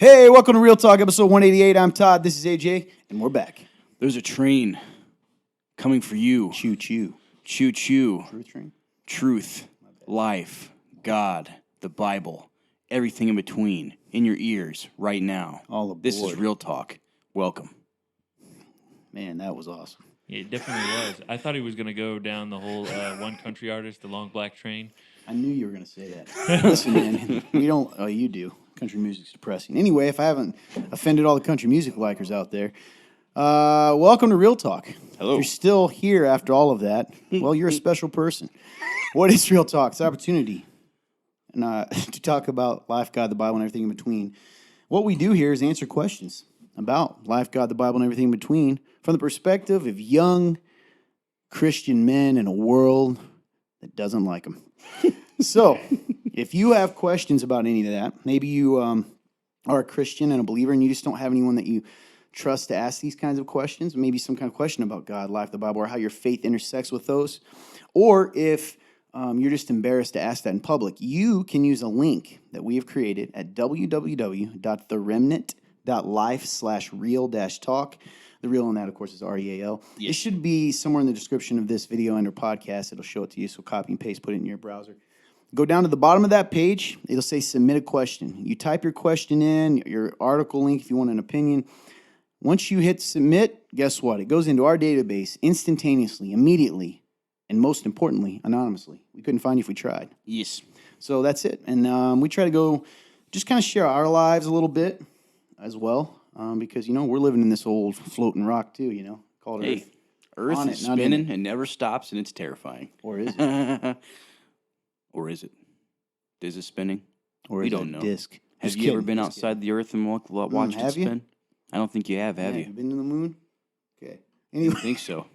Hey, welcome to Real Talk, episode 188. I'm Todd, this is AJ, and we're back. There's a train coming for you. Choo-choo. Choo-choo. Truth train? Truth, life, God, the Bible, everything in between, in your ears right now. All aboard. This is Real Talk. Welcome. Man, that was awesome. Yeah, it definitely was. I thought he was going to go down the whole one country artist, the long black train. I knew you were going to say that. Listen, man, we don't... Oh, you do. Country music's depressing. Anyway, if I haven't offended all the country music likers out there, welcome to Real Talk. Hello. If you're still here after all of that, well, you're a special person. What is Real Talk? It's an opportunity to talk about life, God, the Bible, and everything in between. What we do here is answer questions about life, God, the Bible, and everything in between from the perspective of young Christian men in a world that doesn't like them. So, if you have questions about any of that, maybe you are a Christian and a believer and you just don't have anyone that you trust to ask these kinds of questions, maybe some kind of question about God, life, the Bible, or how your faith intersects with those, or if you're just embarrassed to ask that in public, you can use a link that we have created at www.theremnant.life/real-talk. The real on that, of course, is REAL. Yes. It should be somewhere in the description of this video under podcast. It'll show it to you, so copy and paste, put it in your browser. Go down to the bottom of that page. It'll say submit a question. You type your question in, your article link if you want an opinion. Once you hit submit, guess what? It goes into our database instantaneously, immediately, and most importantly, anonymously. We couldn't find you if we tried. Yes. So that's it. And we try to go just kind of share our lives a little bit as well because, we're living in this old floating rock too, called Earth. Earth is spinning and never stops, and it's terrifying. Or is it? Or is it? Is it spinning? Or we is don't it know. Disc? Have you ever been outside the Earth and watched it spin? You? I don't think you have you? You been to the moon? Okay. Anyway. I think so.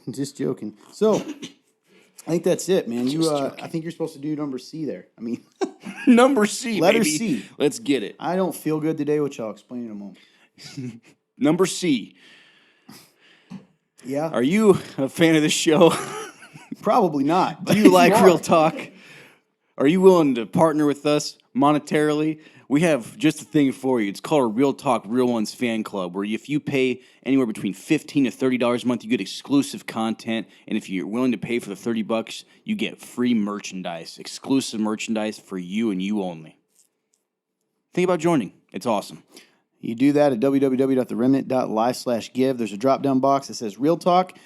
Just joking. So, I think that's it, man. I think you're supposed to do number C there. Number C, letter baby. C. Let's get it. I don't feel good today, which I'll explain in a moment. Number C. Yeah. Are you a fan of this show? Probably not. Do you like Real Talk? Are you willing to partner with us monetarily? We have just a thing for you. It's called a Real Talk Real Ones fan club, where if you pay anywhere between $15 to $30 a month, you get exclusive content. And if you're willing to pay for the $30, you get free merchandise, exclusive merchandise for you and you only. Think about joining. It's awesome. You do that at www.theremnant.life/give. There's a drop-down box that says Real Talk.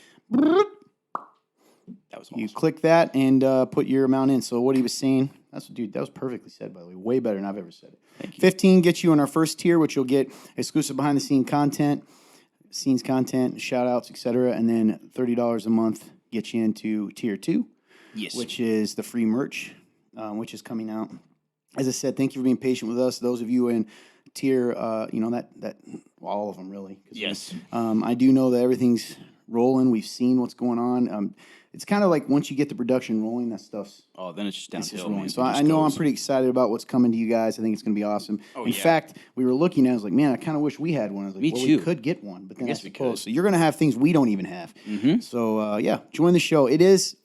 That was awesome. You click that and put your amount in. So what he was saying, that was perfectly said, by the way. Way better than I've ever said it. Thank you. 15 gets you in our first tier, which you'll get exclusive behind-the-scenes content, shout-outs, etc. And then $30 a month gets you into tier 2, yes, which is the free merch, which is coming out. As I said, thank you for being patient with us. Those of you in tier, that all of them really. Yes. I do know that everything's rolling. We've seen what's going on. It's kind of like once you get the production rolling, that stuff's... Oh, then it's just downhill. Rolling. So I know I'm pretty excited about what's coming to you guys. I think it's going to be awesome. In fact, we were looking at it, I was like, man, I kind of wish we had one. I was like, Me too. We could get one. But then I guess we could. So you're going to have things we don't even have. Mm-hmm. So, join the show. It is...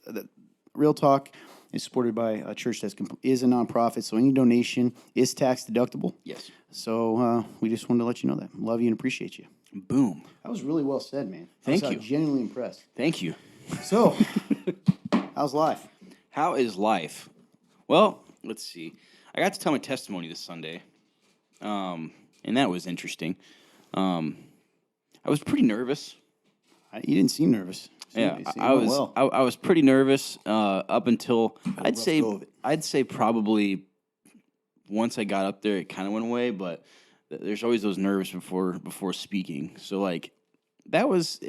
Real Talk is supported by a church that is a nonprofit, so any donation is tax deductible. Yes. So we just wanted to let you know that. Love you and appreciate you. Boom. That was really well said, man. Thank you. I was genuinely impressed. Thank you. So, how's life? How is life? Well, let's see. I got to tell my testimony this Sunday, and that was interesting. I was pretty nervous. You didn't seem nervous. Yeah, I was pretty nervous up until I'd say probably once I got up there, it kind of went away. But there's always those nerves before speaking. So it was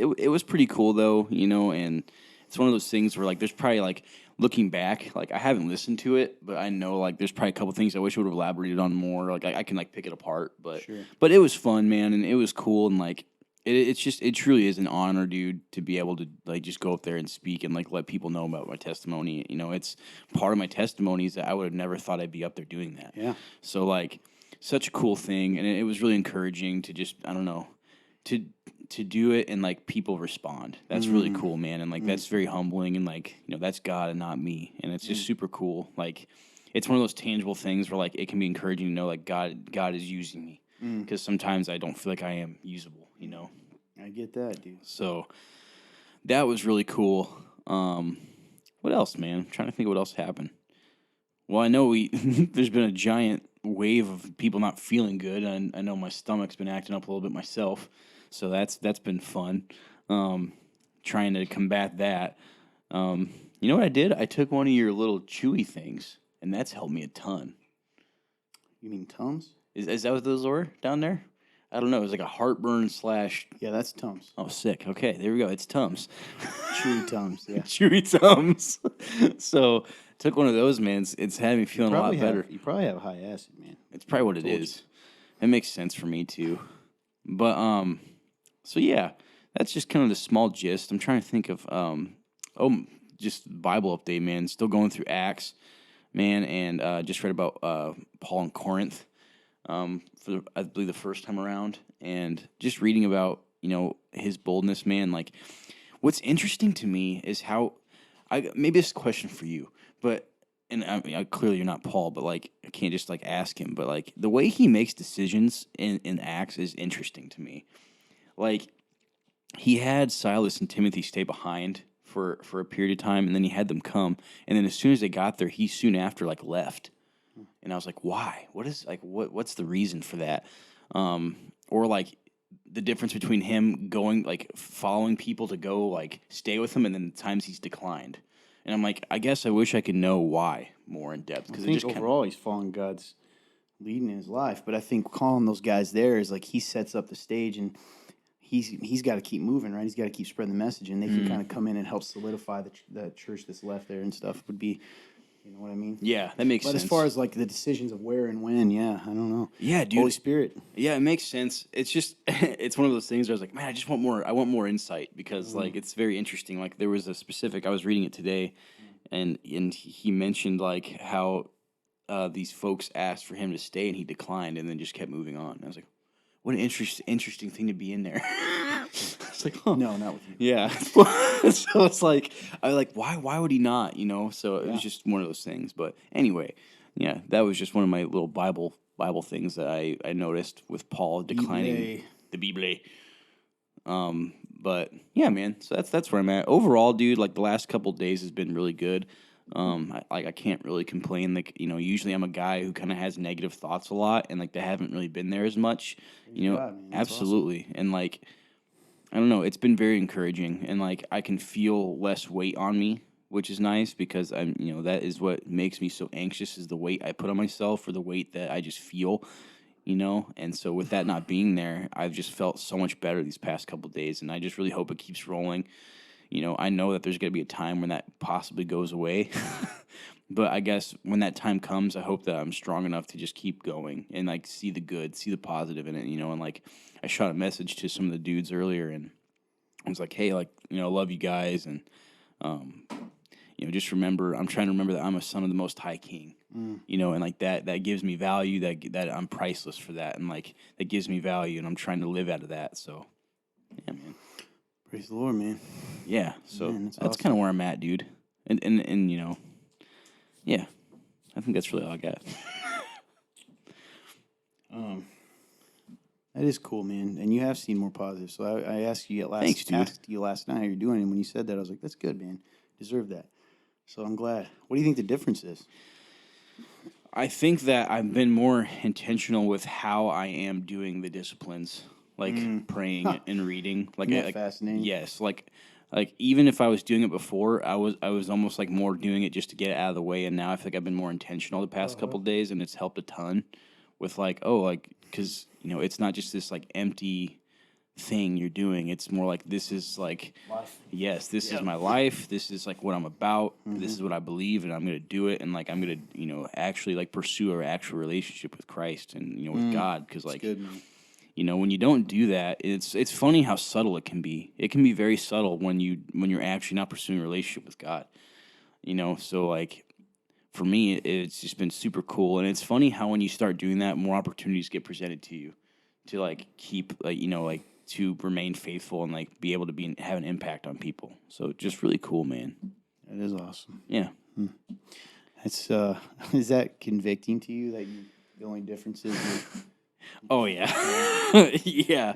pretty cool though, and it's one of those things where there's probably looking back, I haven't listened to it, but I know there's probably a couple things I wish I would have elaborated on more. I can pick it apart, but sure. But it was fun, man, and it was cool, and it truly is an honor, dude, to be able to just go up there and speak and let people know about my testimony. It's part of my testimony is that I would have never thought I'd be up there doing that. Yeah. So such a cool thing, and it was really encouraging to just to do it and people respond. That's really cool, man, and that's very humbling, and that's God and not me, and it's just super cool. it's one of those tangible things where like it can be encouraging to know like God is using me, because sometimes I don't feel like I am usable, you know. I get that, dude. So that was really cool. What else, man? I'm trying to think of what else happened. Well, I know there's been a giant wave of people not feeling good, and I know my stomach's been acting up a little bit myself, so that's been fun. Trying to combat that. You know what I did? I took one of your little chewy things, and that's helped me a ton. You mean Tums? Is that what those were down there? I don't know. It was like a heartburn / Yeah, that's Tums. Oh, sick. Okay, there we go. It's Tums. Chewy Tums, yeah. Chewy Tums. So took one of those, man. It's had me feeling a lot better. You probably have high acid, man. It's probably what it is. It makes sense for me too. But so yeah, that's just kind of the small gist. I'm trying to think of just Bible update, man. Still going through Acts, man, and just read about Paul in Corinth for I believe the first time around, and just reading about his boldness, man. Like, what's interesting to me is how maybe this is a question for you, but. And clearly you're not Paul, but like I can't just like ask him. But like the way he makes decisions in Acts is interesting to me. Like he had Silas and Timothy stay behind for a period of time, and then he had them come, and then as soon as they got there, he soon after like left. And I was like, why? What's the reason for that? Or like the difference between him going like following people to go like stay with him, and then the times he's declined. And I'm like, I guess I wish I could know why more in depth. I think overall he's following God's leading in his life. But I think calling those guys there is like he sets up the stage, and he's got to keep moving, right? He's got to keep spreading the message, and they can kind of come in and help solidify the church that's left there and stuff. Would be, you know what I mean? Yeah, that makes sense. But as far as like the decisions of where and when, yeah, I don't know. Yeah, dude. Holy Spirit. Yeah, it makes sense. It's just it's one of those things where I was like, man, I just want more. I want more insight because like it's very interesting. Like there was a specific. I was reading it today, and he mentioned like how these folks asked for him to stay and he declined, and then just kept moving on. And I was like, what an interesting thing to be in there. It's like, huh. No, not with you. Yeah. So it's like I was like, why would he not? So it was just one of those things. But anyway, yeah, that was just one of my little Bible things that I noticed with Paul declining the Bible. But yeah, man. So that's where I'm at. Overall, dude, like the last couple of days has been really good. I can't really complain. Like, usually I'm a guy who kind of has negative thoughts a lot, and like they haven't really been there as much. Absolutely. Awesome. And like, I don't know, it's been very encouraging, and like I can feel less weight on me, which is nice because I'm, that is what makes me so anxious is the weight I put on myself or the weight that I just feel. And so with that not being there, I've just felt so much better these past couple of days, and I just really hope it keeps rolling. I know that there's going to be a time when that possibly goes away, but I guess when that time comes, I hope that I'm strong enough to just keep going and like see the good, see the positive in it, and like I shot a message to some of the dudes earlier, and I was like, hey, like, love you guys, and just remember, I'm trying to remember that I'm a son of the Most High King, and like that gives me value, that I'm priceless for that, and like that gives me value, and I'm trying to live out of that. So, yeah, man. Praise the Lord, man. Yeah, so that's awesome. Kind of where I'm at, dude, and yeah, I think that's really all I got. That is cool, man. And you have seen more positive. So I asked you Thanks, dude. asked you last night how you're doing, and when you said that, I was like, that's good, man. Deserve that. So I'm glad. What do you think the difference is? I think that I've been more intentional with how I am doing the disciplines, like praying and reading. Like, Isn't that fascinating? Yes, like even if I was doing it before, I was almost like more doing it just to get it out of the way, and now I feel like I've been more intentional the past couple of days, and it's helped a ton. With like, because it's not just this like empty thing you're doing. It's more like this is like life. Yes, this is my life. This is like what I'm about. This is what I believe, and I'm gonna do it. And like I'm gonna actually like pursue an actual relationship with Christ and with God. Because like good, man. When you don't do that, it's funny how subtle it can be. It can be very subtle when you're actually not pursuing a relationship with God. So like. For me, it's just been super cool, and it's funny how when you start doing that, more opportunities get presented to you to like keep to remain faithful and like be able to have an impact on people. So just really cool, man. That is awesome. Yeah. It's is that convicting to you that the only difference is Oh yeah. Yeah.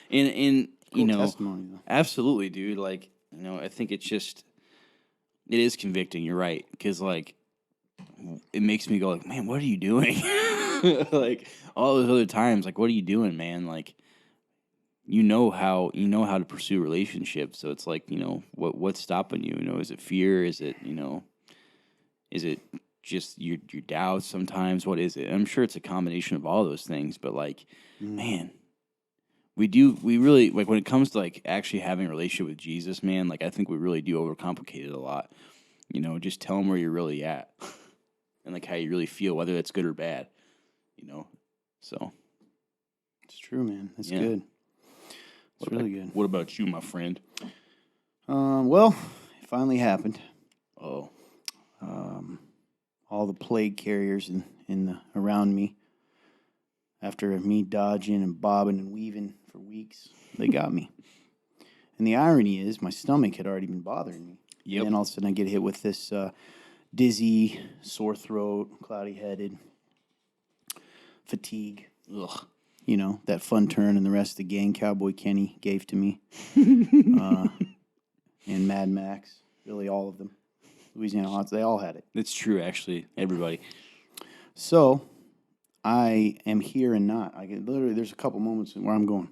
And cool you know, testimony though. absolutely, dude. Like, I think it is convicting. You're right, because like it makes me go like, man, what are you doing? Like all those other times, like, what are you doing, man? Like, how to pursue relationships. So it's like, what's stopping you? Is it fear? Is it is it just your doubts sometimes? What is it? I'm sure it's a combination of all those things, but like, man, we really, like, when it comes to like actually having a relationship with Jesus, man, like I think we really do overcomplicate it a lot. Just tell him where you're really at and like how you really feel, whether that's good or bad, so. It's true, man. That's Yeah. good. It's really good. What about you, my friend? Well, it finally happened. Oh. All the plague carriers around me, after me dodging and bobbing and weaving for weeks, they got me. And the irony is, my stomach had already been bothering me. Yep. And then all of a sudden, I get hit with this dizzy, sore throat, cloudy-headed, fatigue. Ugh. That fun turn and the rest of the gang Cowboy Kenny gave to me. And Mad Max, really all of them. Louisiana Hots, they all had it. It's true, actually. Everybody. So, I am here and not. Literally, there's a couple moments where I'm going.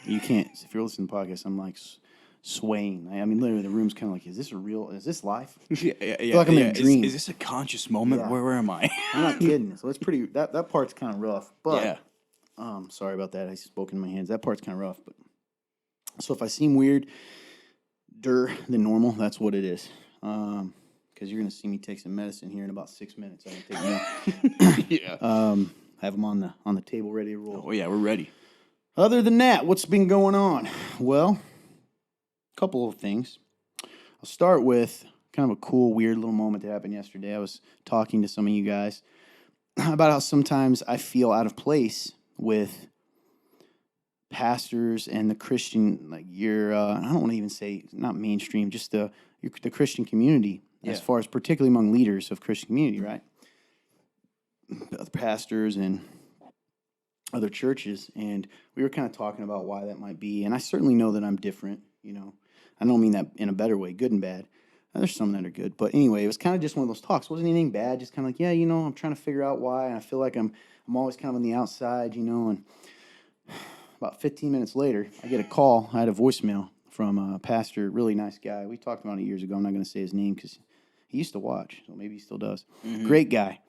You can't. If you're listening to the podcast, I'm like swaying. I mean, literally, the room's kind of like, is this life? Yeah. I feel like I'm in a dream. Is this a conscious moment? Yeah. Where am I? I'm not kidding. So it's pretty. That part's kind of rough. But Yeah. sorry about that. I spoke in my hands. That part's kind of rough. But so if I seem weirder than normal, that's what it is. Because you're gonna see me take some medicine here in about 6 minutes. I can take more. Yeah. Have them on the table ready to roll. Oh yeah, we're ready. Other than that, what's been going on? Well, a couple of things. I'll start with kind of a cool, weird little moment that happened yesterday. I was talking to some of you guys about how sometimes I feel out of place with pastors and the Christian, like I don't want to even say not mainstream, just the Christian community, as far as particularly among leaders of Christian community, right? Other pastors and other churches, and we were kind of talking about why that might be. And I certainly know that I'm different. I don't mean that in a better way, good and bad. There's some that are good, but anyway, it was kind of just one of those talks. It wasn't anything bad, just kind of like, I'm trying to figure out why, and I feel like I'm always kind of on the outside, and about 15 minutes later, I get a call. I had a voicemail from a pastor, really nice guy. We talked about it years ago. I'm not going to say his name because he used to watch, so maybe he still does. Mm-hmm. Great guy.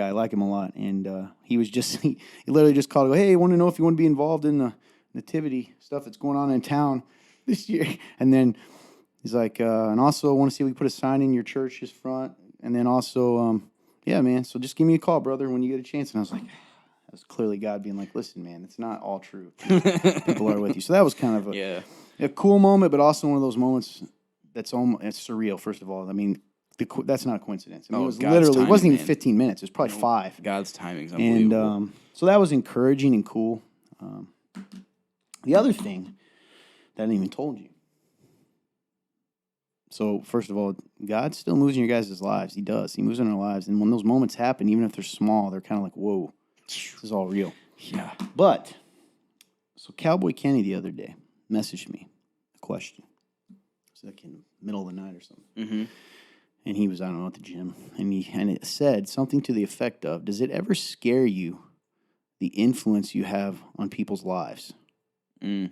I like him a lot. And he was just, he literally just called and go, hey, I want to know if you want to be involved in the nativity stuff that's going on in town this year. And then he's like, and also I want to see if we put a sign in your church's front. And then also, yeah, man, so just give me a call, brother, when you get a chance. And I was like, that was clearly God being like, listen, man, it's not all true. People are with you. So that was kind of a cool moment, but also one of those moments that's almost, it's surreal, first of all. I mean, that's not a coincidence. I mean, it was God's literally, timing, it wasn't even man. 15 minutes. It was probably 5. God's timing's unbelievable. And so that was encouraging and cool. The other thing that I didn't even told you. So, first of all, God still moves in your guys' lives. He does. He moves in our lives. And when those moments happen, even if they're small, they're kind of like, whoa, this is all real. Yeah. But, so Cowboy Kenny the other day messaged me a question. It was like in the middle of the night or something. Mm-hmm. And he was, I don't know, at the gym. And it said something to the effect of, does it ever scare you, the influence you have on people's lives? Did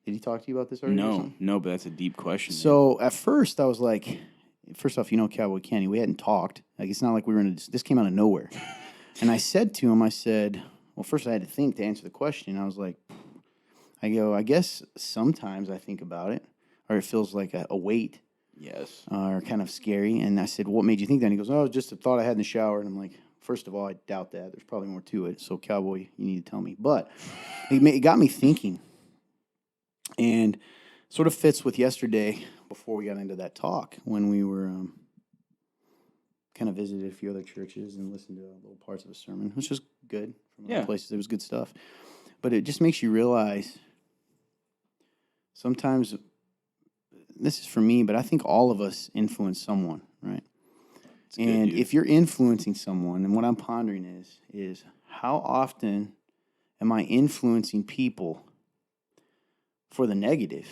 he talk to you about this already? No, but that's a deep question. So at first I was like, first off, Cowboy Kenny, we hadn't talked. Like, it's not like we were this came out of nowhere. And I said to him, well, first I had to think to answer the question. I was like, I guess sometimes I think about it, or it feels like a weight. Yes. Or kind of scary. And I said, what made you think that? And he goes, it was just a thought I had in the shower. And I'm like, first of all, I doubt that. There's probably more to it. So, Cowboy, you need to tell me. But it got me thinking. And sort of fits with yesterday before we got into that talk when we were kind of visited a few other churches and listened to little parts of a sermon, which was good from other places. It was good stuff. But it just makes you realize sometimes, this is for me, but I think all of us influence someone, right? And dude. if you're influencing someone, and what I'm pondering is how often am I influencing people for the negative?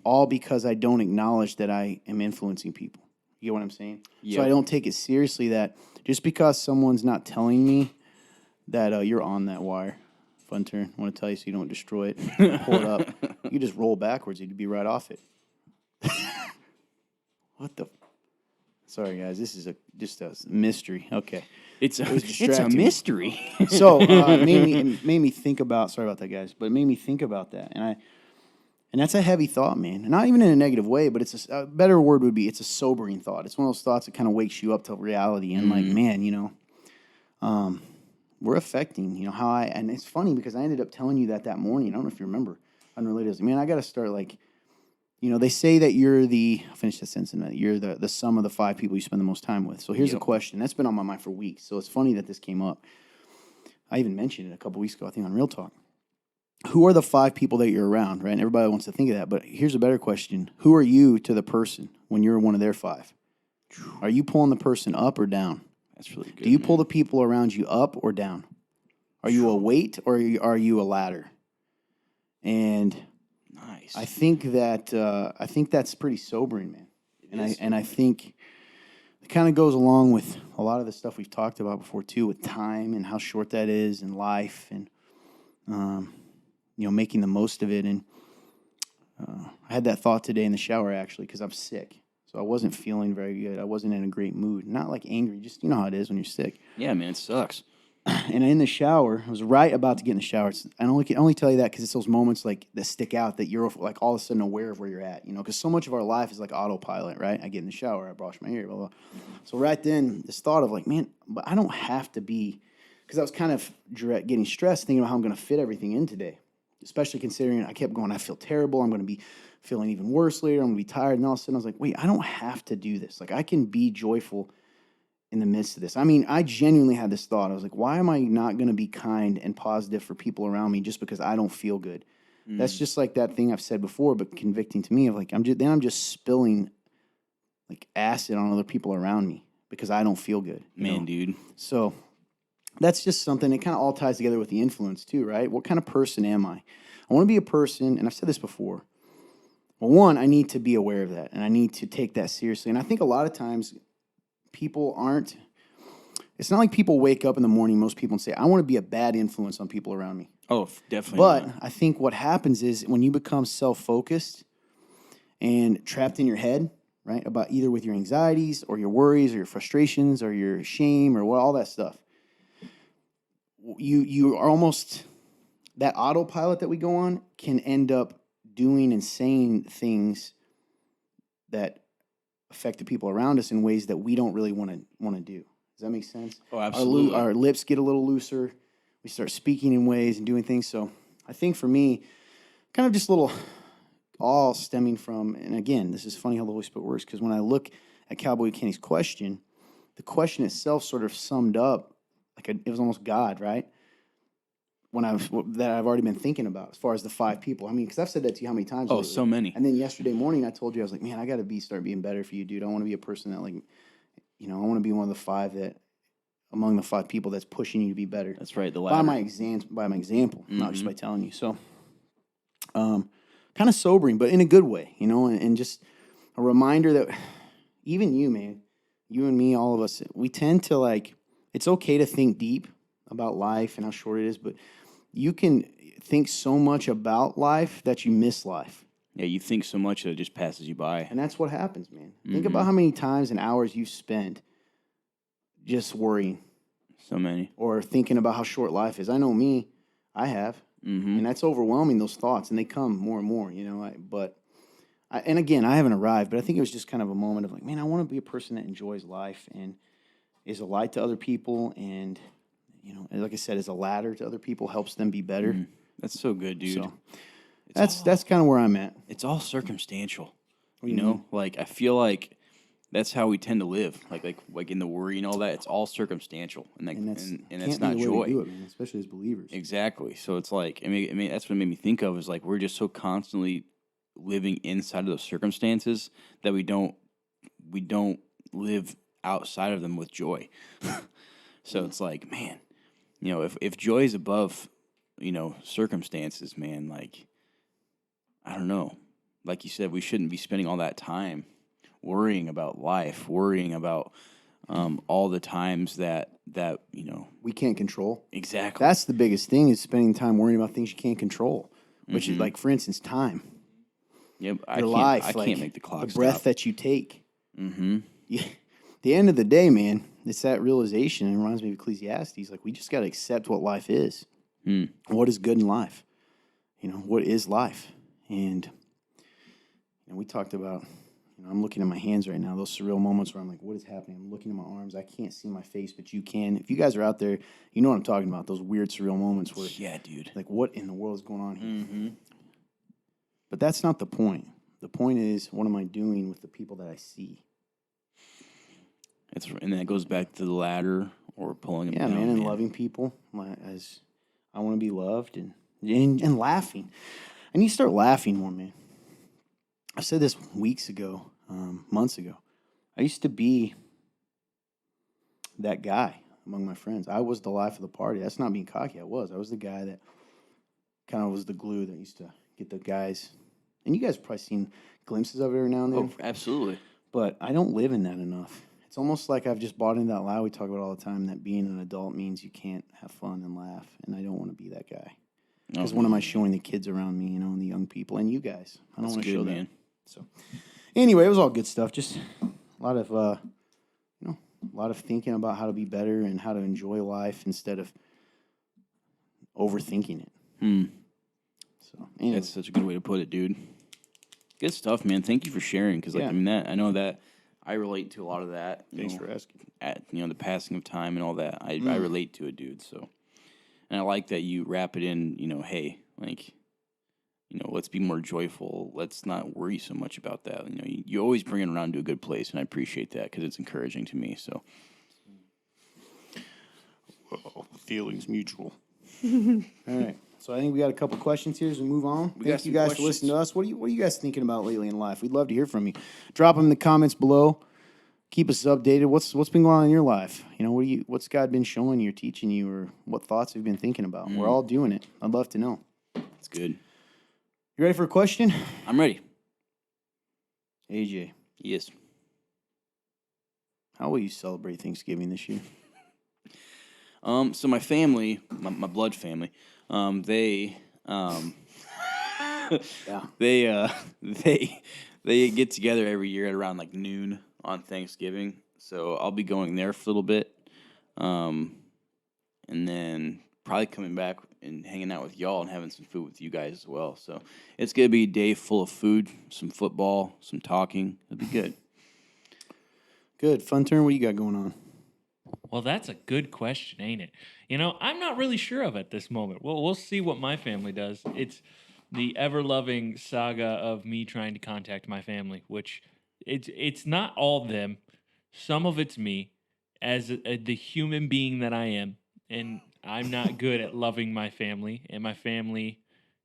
All because I don't acknowledge that I am influencing people. You get what I'm saying? Yep. So I don't take it seriously that just because someone's not telling me that you're on that wire. Fun turn. I want to tell you so you don't destroy it. Pull it up. You just roll backwards. You'd be right off it. What the? Sorry, guys. This is just a mystery. Okay. It's a distracting me. mystery. So it made me think about. Sorry about that, guys. But it made me think about that, and that's a heavy thought, man. Not even in a negative way, but it's a better word would be it's a sobering thought. It's one of those thoughts that kind of wakes you up to reality and like, man, we're affecting, how and it's funny because I ended up telling you that morning. I don't know if you remember. Unrelated. I was like, man, I got to start like, they say that you're I'll finish that sentence in a minute. You're the sum of the 5 people you spend the most time with. So here's a question. That's been on my mind for weeks. So it's funny that this came up. I even mentioned it a couple weeks ago, I think on Real Talk. Who are the 5 people that you're around, right? And everybody wants to think of that. But here's a better question. Who are you to the person when you're one of their 5? Are you pulling the person up or down? That's really good. Do you pull the people around you up or down? Are you a weight or are you a ladder? And nice. I think that's pretty sobering, man. And I think it kind of goes along with a lot of the stuff we've talked about before too, with time and how short that is, and life, and making the most of it. And I had that thought today in the shower actually because I'm sick, so I wasn't feeling very good. I wasn't in a great mood. Not like angry, just how it is when you're sick. Yeah, man, it sucks. And in the shower, I was right about to get in the shower. I can only tell you that because it's those moments like that stick out that you're like all of a sudden aware of where you're at, because so much of our life is like autopilot, right? I get in the shower, I brush my hair, blah, blah. So right then, this thought of like, man, but I don't have to be, because I was kind of getting stressed thinking about how I'm going to fit everything in today, especially considering I kept going, I feel terrible. I'm going to be feeling even worse later. I'm going to be tired. And all of a sudden I was like, wait, I don't have to do this. Like I can be joyful in the midst of this. I mean, I genuinely had this thought. I was like, why am I not going to be kind and positive for people around me just because I don't feel good? That's just like that thing I've said before, but convicting to me of like, I'm just spilling like acid on other people around me because I don't feel good. Man, dude. So that's just something. It kind of all ties together with the influence too, right? What kind of person am I? I want to be a person, and I've said this before. Well, one, I need to be aware of that, and I need to take that seriously. And I think a lot of times people aren't, it's not like people wake up in the morning, most people, and say, I want to be a bad influence on people around me. Oh, definitely. But not. I think what happens is when you become self-focused and trapped in your head, right, about either with your anxieties or your worries or your frustrations or your shame or all that stuff, you are almost, that autopilot that we go on can end up doing and saying things that affect the people around us in ways that we don't really want to do. Does that make sense? Oh, absolutely. Our lips get a little looser. We start speaking in ways and doing things. So I think for me, kind of just all stemming from, and again, this is funny how the Holy Spirit works, because when I look at Cowboy Kenny's question, the question itself sort of summed up, like it was almost God, right? That I've already been thinking about as far as the 5 people. I mean, because I've said that to you how many times? Oh, lately. so many. And then yesterday morning, I told you, I was like, man, I got to start being better for you, dude. I want to be a person that I want to be one of the 5 that, among the 5 people that's pushing you to be better. That's right, the ladder. By my example, not just by telling you. So, kind of sobering, but in a good way, and just a reminder that even you, man, you and me, all of us, we tend to it's okay to think deep about life and how short it is, but you can think so much about life that you miss life. Yeah, you think so much that it just passes you by. And that's what happens, man. Think about how many times and hours you've spent just worrying. So many. Or thinking about how short life is. I know me, I have. And that's overwhelming, those thoughts, and they come more and more, and again, I haven't arrived, but I think it was just kind of a moment of like, man, I want to be a person that enjoys life and is a light to other people, and like I said, is a ladder to other people, helps them be better. That's so good, dude. So that's kind of where I'm at. It's all circumstantial. Like I feel like that's how we tend to live. Like in the worry and all that, it's all circumstantial, and that's not joy. Do it, man, especially as believers. Exactly. So it's like I mean that's what it made me think of is like we're just so constantly living inside of those circumstances that we don't live outside of them with joy. So it's like, man, if joy is above, circumstances, man, like, I don't know. Like you said, we shouldn't be spending all that time worrying about life, worrying about all the times that we can't control. Exactly. That's the biggest thing, is spending time worrying about things you can't contrul, which is like, for instance, time. Yep, Your life. I can't make the clock the breath stop. that you take. Mm-hmm. Yeah. The end of the day, man, it's that realization. It reminds me of Ecclesiastes. Like, we just got to accept what life is. What is good in life? What is life? And we talked about, I'm looking at my hands right now, those surreal moments where I'm like, what is happening? I'm looking at my arms. I can't see my face, but you can. If you guys are out there, you know what I'm talking about, those weird surreal moments where, yeah, dude, like, what in the world is going on here? But that's not the point. The point is, what am I doing with the people that I see? And that goes back to the ladder or pulling them down. Yeah, man, and loving people as I want to be loved, and laughing. I need to start laughing more, man. I said this weeks ago, months ago. I used to be that guy among my friends. I was the life of the party. That's not being cocky. I was the guy that kind of was the glue that used to get the guys. And you guys have probably seen glimpses of it every now and then. Oh, absolutely. But I don't live in that enough. It's almost like I've just bought into that lie we talk about all the time, that being an adult means you can't have fun and laugh. And I don't want to be that guy. Because what am I showing the kids around me, and the young people, and you guys? I don't want to show that. So, anyway, it was all good stuff. Just a lot of, a lot of thinking about how to be better and how to enjoy life instead of overthinking it. So, anyway. That's such a good way to put it, dude. Good stuff, man. Thank you for sharing. Because, I know that I relate to a lot of that. Thanks for asking. At the passing of time and all that, I relate to it, dude. So, and I like that you wrap it in. Hey, like, let's be more joyful. Let's not worry so much about that. You always bring it around to a good place, and I appreciate that because it's encouraging to me. So, well, feelings mutual. All right. So I think we got a couple questions here as we move on. Thank you guys for listening to us. What are you guys thinking about lately in life? We'd love to hear from you. Drop them in the comments below. Keep us updated. What's been going on in your life? What's God been showing you or teaching you, or what thoughts have you been thinking about? We're all doing it. I'd love to know. It's good. You ready for a question? I'm ready. AJ. Yes. How will you celebrate Thanksgiving this year? So my family, my blood family, they they get together every year at around like noon on Thanksgiving. So I'll be going there for a little bit, and then probably coming back and hanging out with y'all and having some food with you guys as well. So it's gonna be a day full of food, some football, some talking. It'll be good. Good. Fun turn. What do you got going on? Well, that's a good question, ain't it? I'm not really sure of at this moment. Well, we'll see what my family does. It's the ever-loving saga of me trying to contact my family, which it's not all them. Some of it's me as the human being that I am, and I'm not good at loving my family, and my family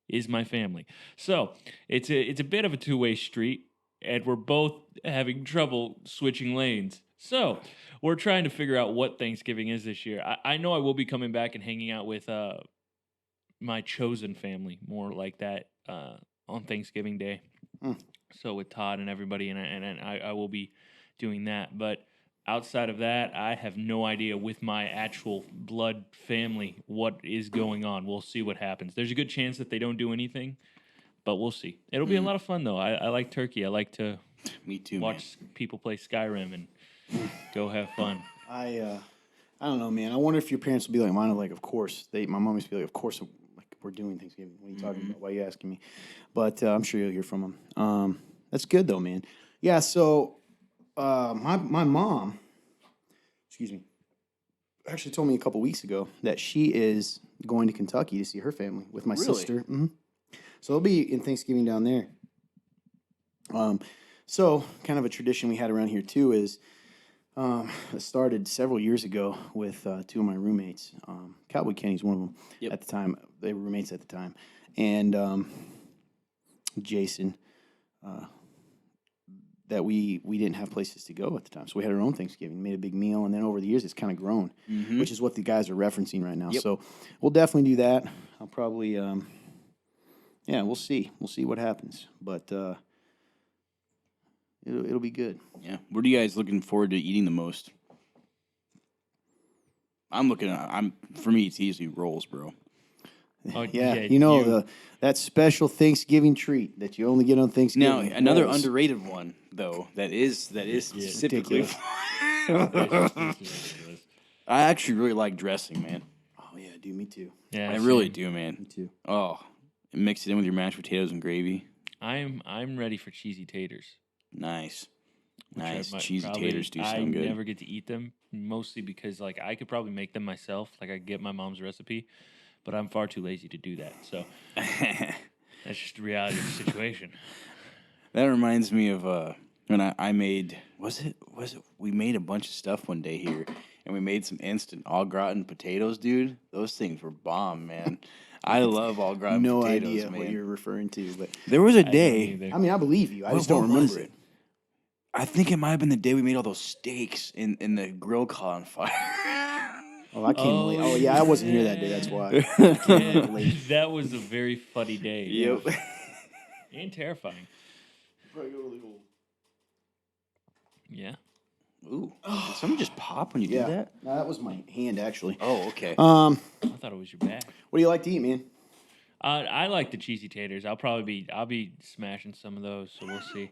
is my family. So it's a bit of a two-way street, and we're both having trouble switching lanes. So we're trying to figure out what Thanksgiving is this year. I know I will be coming back and hanging out with my chosen family, more like that, on Thanksgiving Day. So with Todd and everybody, and I will be doing that. But outside of that, I have no idea with my actual blood family what is going on. We'll see what happens. There's a good chance that they don't do anything, but we'll see. It'll be a lot of fun, though. I like turkey. I like to Me too, watch people play Skyrim and go have fun. I don't know, man. I wonder if your parents will be like mine. Like, of course. My mom used to be like, of course, like, we're doing Thanksgiving. What are you talking about? Why are you asking me? But I'm sure you'll hear from them. That's good, though, man. Yeah, so my mom, excuse me, actually told me a couple weeks ago that she is going to Kentucky to see her family with my sister. Mm-hmm. So they'll be in Thanksgiving down there. So kind of a tradition we had around here, too, is it started several years ago with two of my roommates. Cowboy Kenny's one of them at the time. They were roommates at the time. And Jason, that we didn't have places to go at the time. So we had our own Thanksgiving, made a big meal, and then over the years it's kind of grown, which is what the guys are referencing right now. Yep. So we'll definitely do that. I'll probably, yeah, we'll see. We'll see what happens, but it'll be good. Yeah. What are you guys looking forward to eating the most? For me, it's easily rolls, bro. Oh, Yeah, you know that special Thanksgiving treat that you only get on Thanksgiving. Now, another rolls. underrated one though that is specifically. ridiculous. I actually really like dressing, man. Oh yeah, dude, me too. Yeah, I really same. do, man. Me too. Oh, mix it in with your mashed potatoes and gravy. I'm ready for cheesy taters. Nice. which I Nice. might Cheesy probably- taters do I sound good. never get to eat them, mostly because like I could probably make them myself. Like I could get my mom's recipe, but I'm far too lazy to do that. So that's just the reality of the situation. That reminds me of when I made was it we made a bunch of stuff one day here, and we made some instant au gratin potatoes, dude. Those things were bomb, man. I love au gratin No potatoes, idea man. what you're referring to, but There was a I don't day. either. I mean, I believe you. I just What don't was remember it. I think it might have been the day we made all those steaks in the grill caught on fire. Oh, I can't Oh, believe. Oh yeah, I wasn't here that day. That's why. Yeah, that was a very funny day. Yep. And terrifying. Yeah. Ooh. Did someone just pop when you Yeah, did that? no, that was my hand actually. Oh, okay. I thought it was your back. What do you like to eat, man? I like the cheesy taters. I'll be smashing some of those, so we'll see.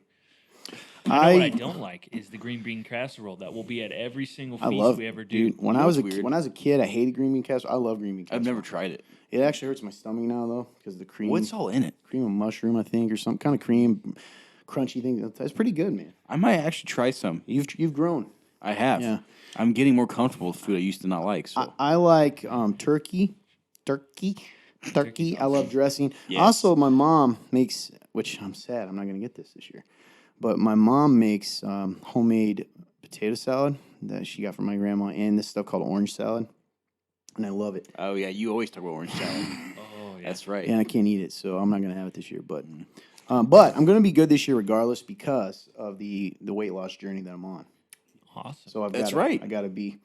I know what I don't like is the green bean casserole that will be at every single I feast love we ever do. Dude, when You I know was what's weird? when I was a kid, I hated green bean casserole. I love green bean casserole. I've never tried it. It actually hurts my stomach now though because the cream. What's all in it? Cream of mushroom, I think, or some kind of cream, crunchy thing. That's pretty good, man. I might actually try some. You've grown. I have. Yeah. I'm getting more comfortable with food I used to not like. So I like turkey. I love dressing. Yes. Also, my mom makes, which I'm sad I'm not going to get this year, but my mom makes homemade potato salad that she got from my grandma and this stuff called orange salad, and I love it. oh yeah, you always talk about orange salad. Oh yeah. That's right. And I can't eat it, so I'm not going to have it this year. But I'm going to be good this year regardless because of the weight loss journey that I'm on. Awesome. So That's right. I got to be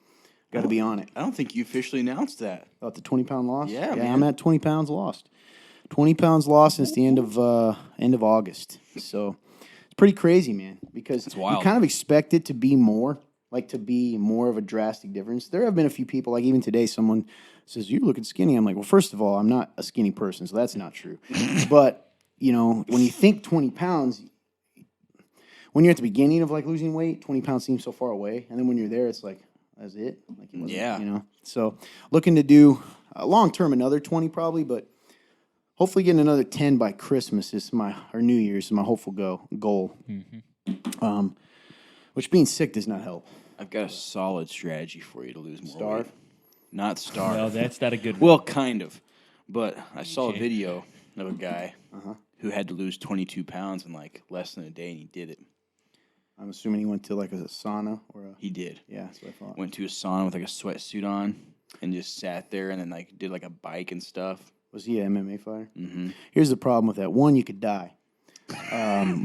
on it. I don't think you officially announced that. About the 20-pound loss? Yeah, man. I'm at 20 pounds lost. 20 pounds lost since the end of August. So it's pretty crazy, man, because It's you wild. kind of expect it to be more of a drastic difference. There have been a few people, like even today, someone says, "You're looking skinny." I'm like, well, first of all, I'm not a skinny person, so that's not true. But, you know, when you think 20 pounds, when you're at the beginning of like losing weight, 20 pounds seems so far away. And then when you're there, it's like, that's it. Like it wasn't, Yeah. You know, so looking to do long term another 20 probably, but hopefully getting another 10 by Christmas is or New Year's is my hopeful goal. Which being sick does not help. I've got a solid strategy for you to lose more Starve? weight. Not starve. No, that's not a good one. Well, kind of. But I saw a Okay. video of a guy who had to lose 22 pounds in like less than a day, and he did it. I'm assuming he went to like a sauna or a. He did. Yeah, that's what I thought. Went to a sauna with like a sweatsuit on and just sat there and then like did like a bike and stuff. Was he an MMA fighter? Mm-hmm. Here's the problem with that. One, you could die.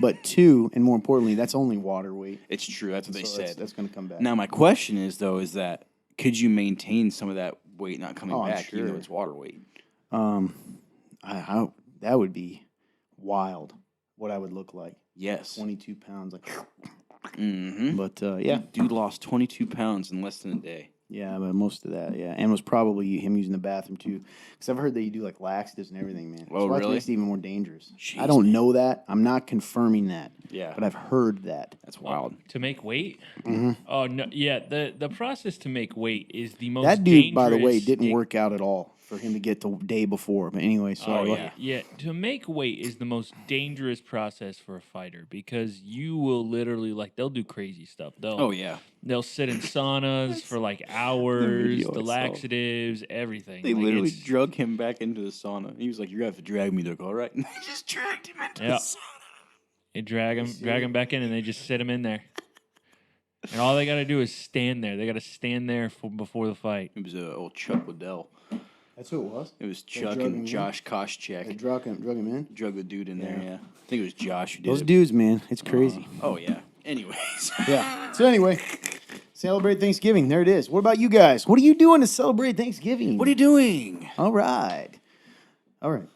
But two, and more importantly, that's only water weight. It's true. That's what they So said. that's going to come back. Now, my question is, though, is that could you maintain some of that weight not coming Oh, I'm back, even though sure. it's water weight? That would be wild. What I would look like. Yes. 22 pounds, like. Mm-hmm. But yeah, Dude lost 22 pounds in less than a day. yeah, but most of that, yeah, and was probably him using the bathroom too, because I've heard that you do like laxatives and everything, man. Oh, so that really? makes it even more dangerous. Jeez, I don't man. know that. I'm not confirming that. Yeah. but I've heard that. That's wild. To make weight? Oh no, yeah. The process to make weight is the most. That dude, by the way, dangerous didn't work out at all for him to get the day before. But anyway, sorry. Oh, go ahead. Yeah, to make weight is the most dangerous process for a fighter because you will literally they'll do crazy stuff. Oh, yeah. They'll sit in saunas for like hours, video the I saw. laxatives, everything. They Like, literally it's- drug him back into the sauna. He was like, "You're gonna have to drag me." They're like, "All right." And they just dragged him into Yeah. the sauna. They drag him back in, and they just sit him in there. And all they got to do is stand there. They got to stand there before the fight. It was old Chuck Liddell. That's who it was. It was They Chuck drug him and in? Josh They Koscheck. drug him in. Drug the dude in there. Yeah. Yeah, I think it was Josh who did Those it. dudes, man, it's crazy. Oh yeah. Anyways. Yeah. So anyway, celebrate Thanksgiving. There it is. What about you guys? What are you doing to celebrate Thanksgiving? What are you doing? All right.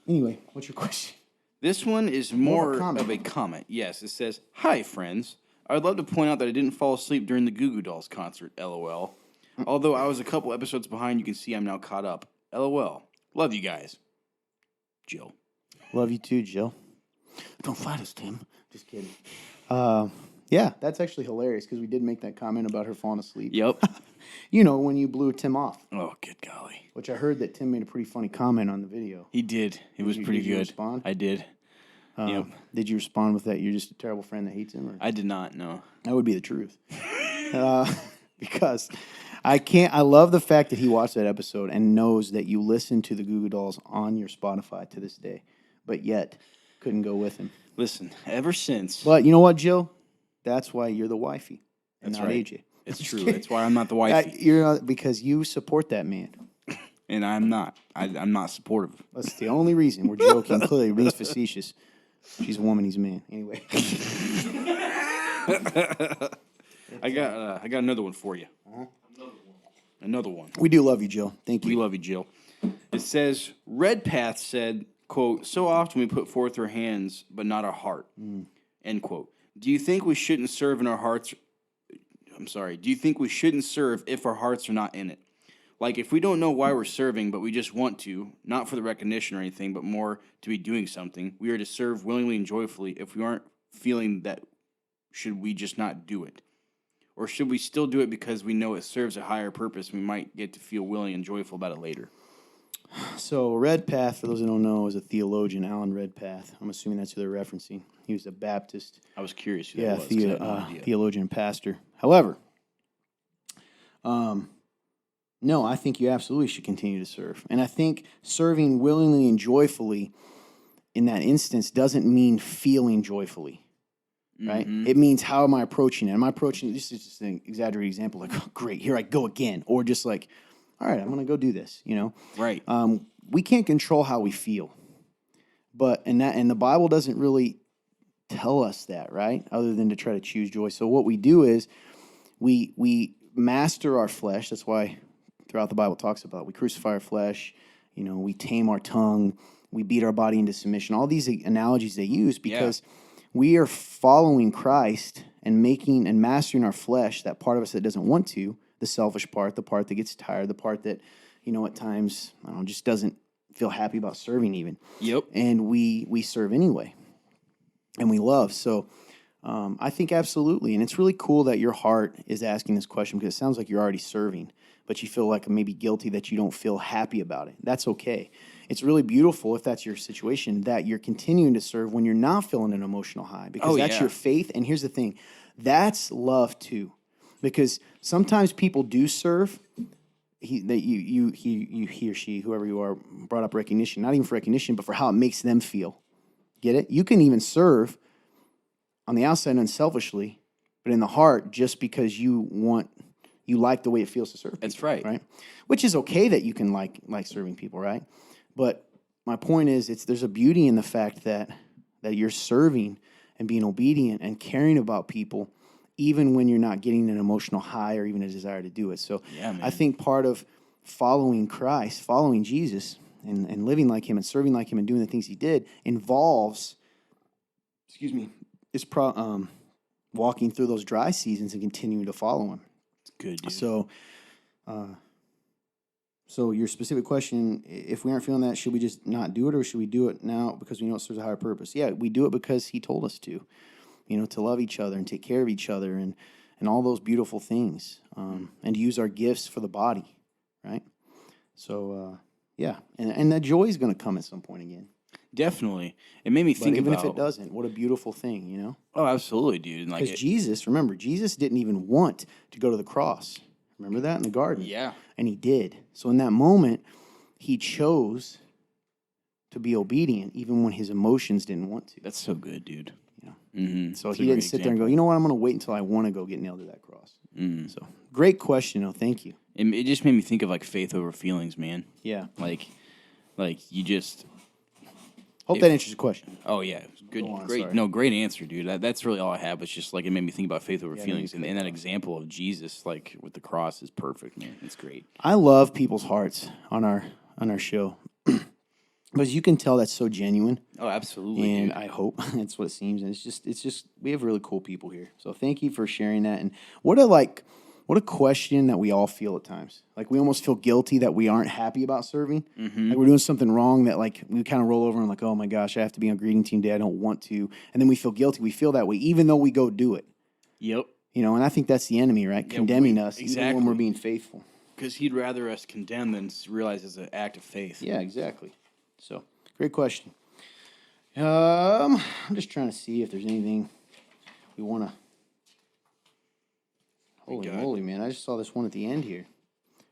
Anyway, what's your question? This one is more of a comment. Yes, it says, "Hi, friends. I would love to point out that I didn't fall asleep during the Goo Goo Dolls concert, LOL. Although I was a couple episodes behind, you can see I'm now caught up. LOL. Love you guys. Jill." Love you too, Jill. Don't fight us, Tim. Just kidding. Yeah, that's actually hilarious because we did make that comment about her falling asleep. Yep. You know, when you blew Tim off. Oh, good golly. Which I heard that Tim made a pretty funny comment on the video. He did. It was pretty did you good. Respond? I did. Yep. Did you respond with that you're just a terrible friend that hates him? Or? I did not, no. That would be the truth. Because I love the fact that he watched that episode and knows that you listen to the Goo Goo Dolls on your Spotify to this day, but yet couldn't go with him. Listen, ever since. But you know what, Jill? That's why you're the wifey and That's not right. AJ. It's true. That's why I'm not the wifey. You're not, because you support that man. And I'm not. I'm not supportive. That's the only reason. We're joking. Clearly, being facetious. She's a woman, he's a man. Anyway. I got another one for you. Another one. We do love you, Jill. Thank you. We love you, Jill. It says, Redpath said, quote, "So often we put forth our hands, but not our heart." End quote. Do you think we shouldn't serve in our hearts? Do you think we shouldn't serve if our hearts are not in it? Like, if we don't know why we're serving, but we just want to, not for the recognition or anything, but more to be doing something, we are to serve willingly and joyfully. If we aren't feeling that, should we just not do it? Or should we still do it because we know it serves a higher purpose and we might get to feel willing and joyful about it later? So Redpath, for those who don't know, is a theologian, Aaannnd Redpath. I'm assuming that's who they're referencing. He was a Baptist. I was curious who that was. 'Cause I had no idea. Theologian and pastor. However, no, I think you absolutely should continue to serve. And I think serving willingly and joyfully in that instance doesn't mean feeling joyfully, right? It means, how am I approaching it? Am I approaching, this is just an exaggerated example, like, oh, great, here I go again. Or just like, all right, I'm going to go do this, you know? Right. We can't control how we feel. And the Bible doesn't really tell us that, right? Other than to try to choose joy. So what we do is we master our flesh. That's why throughout the Bible it talks about we crucify our flesh, you know, we tame our tongue, we beat our body into submission. All these analogies they use because we are following Christ and making and mastering our flesh, that part of us that doesn't want to, the selfish part, the part that gets tired, the part that, you know, at times, I don't know, just doesn't feel happy about serving even. Yep. And we serve anyway. And we love. So I think absolutely. And it's really cool that your heart is asking this question because it sounds like you're already serving, but you feel like maybe guilty that you don't feel happy about it. That's okay. It's really beautiful, if that's your situation, that you're continuing to serve when you're not feeling an emotional high because that's your faith. And here's the thing, that's love too. Because sometimes people do serve, he or she, whoever you are, brought up recognition, not even for recognition, but for how it makes them feel. Get it? You can even serve on the outside unselfishly, but in the heart just because you like the way it feels to serve people. That's right. Right? Which is okay that you can like serving people, right? But my point is, there's a beauty in the fact that you're serving and being obedient and caring about people even when you're not getting an emotional high or even a desire to do it. So I think part of following Christ, following Jesus, and living like him and serving like him and doing the things he did involves, is walking through those dry seasons and continuing to follow him. It's good, dude. So your specific question, if we aren't feeling that, should we just not do it, or should we do it now because we know it serves a higher purpose? Yeah, we do it because he told us to, you know, to love each other and take care of each other and all those beautiful things, and to use our gifts for the body, right? So, and that joy is going to come at some point again. Definitely. It made me think even about... if it doesn't, what a beautiful thing, you know? Oh, absolutely, dude. Because Jesus didn't even want to go to the cross. Remember that in the garden? Yeah. And he did. So in that moment, he chose to be obedient even when his emotions didn't want to. That's so good, dude. Yeah. Mm-hmm. So he didn't sit there and go, you know what, I'm going to wait until I want to go get nailed to that cross. Mm-hmm. So great question, though. Thank you. It just made me think of, like, faith over feelings, man. Yeah. Like you just... Hope that answers the question. Oh yeah, good, Go on, great, sorry. no, great answer, dude. That's really all I have. It's just like it made me think about faith over feelings, and that example of Jesus, like with the cross, is perfect, man. It's great. I love people's hearts on our show. Because you can tell that's so genuine. Oh, absolutely. And dude. I hope that's what it seems. And it's just we have really cool people here. So thank you for sharing that. And what a question that we all feel at times. Like we almost feel guilty that we aren't happy about serving. Like we're doing something wrong that like we kind of roll over and like, oh my gosh, I have to be on greeting team day. I don't want to. And then we feel guilty. We feel that way even though we go do it. Yep. You know, and I think that's the enemy, right? Yeah, Condemning us even exactly. when we're being faithful. Because he'd rather us condemn than realize it's an act of faith. Yeah, exactly. So, great question. I'm just trying to see if there's anything we want to. Holy moly, man! I just saw this one at the end here.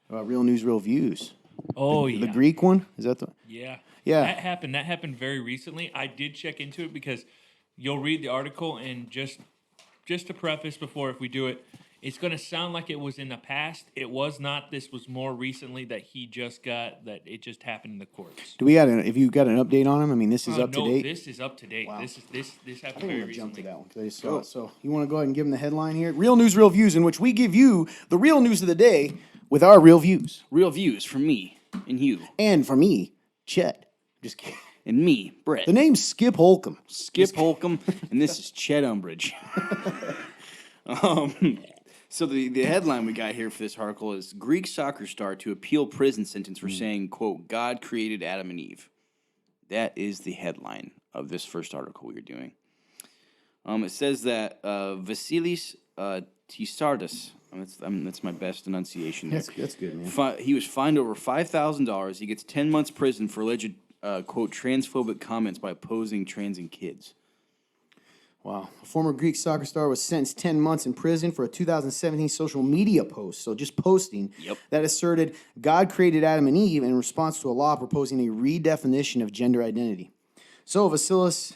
Real news, real views. Oh, The Greek one, is that the? Yeah. Yeah. That happened. That happened very recently. I did check into it because you'll read the article and just to preface before if we do it, it's going to sound like it was in the past. It was not. This was more recently that it just happened in the courts. Do we got if you got an update on him? I mean, this is up to date. This is up to date. Wow. This happened I very want to jump to recently. that one because I just saw it. So you want to go ahead and give them the headline here? Real news, real views, in which we give you the real news of the day with our real views. Real views from me and you And for me, Chet. Just kidding. and me, Brett. The name's Skip Holcomb. Skip Holcomb, and this is Chet Umbridge. So the headline we got here for this article is Greek soccer star to appeal prison sentence for saying, quote, God created Adam and Eve. That is the headline of this first article we are doing. It says that Vasilis Tisardis, that's my best enunciation there. That's good, man. He was fined over $5,000. He gets 10 months prison for alleged, quote, transphobic comments by opposing trans and kids. Wow. A former Greek soccer star was sentenced 10 months in prison for a 2017 social media post, so just posting, that asserted God created Adam and Eve in response to a law proposing a redefinition of gender identity. So Vasilis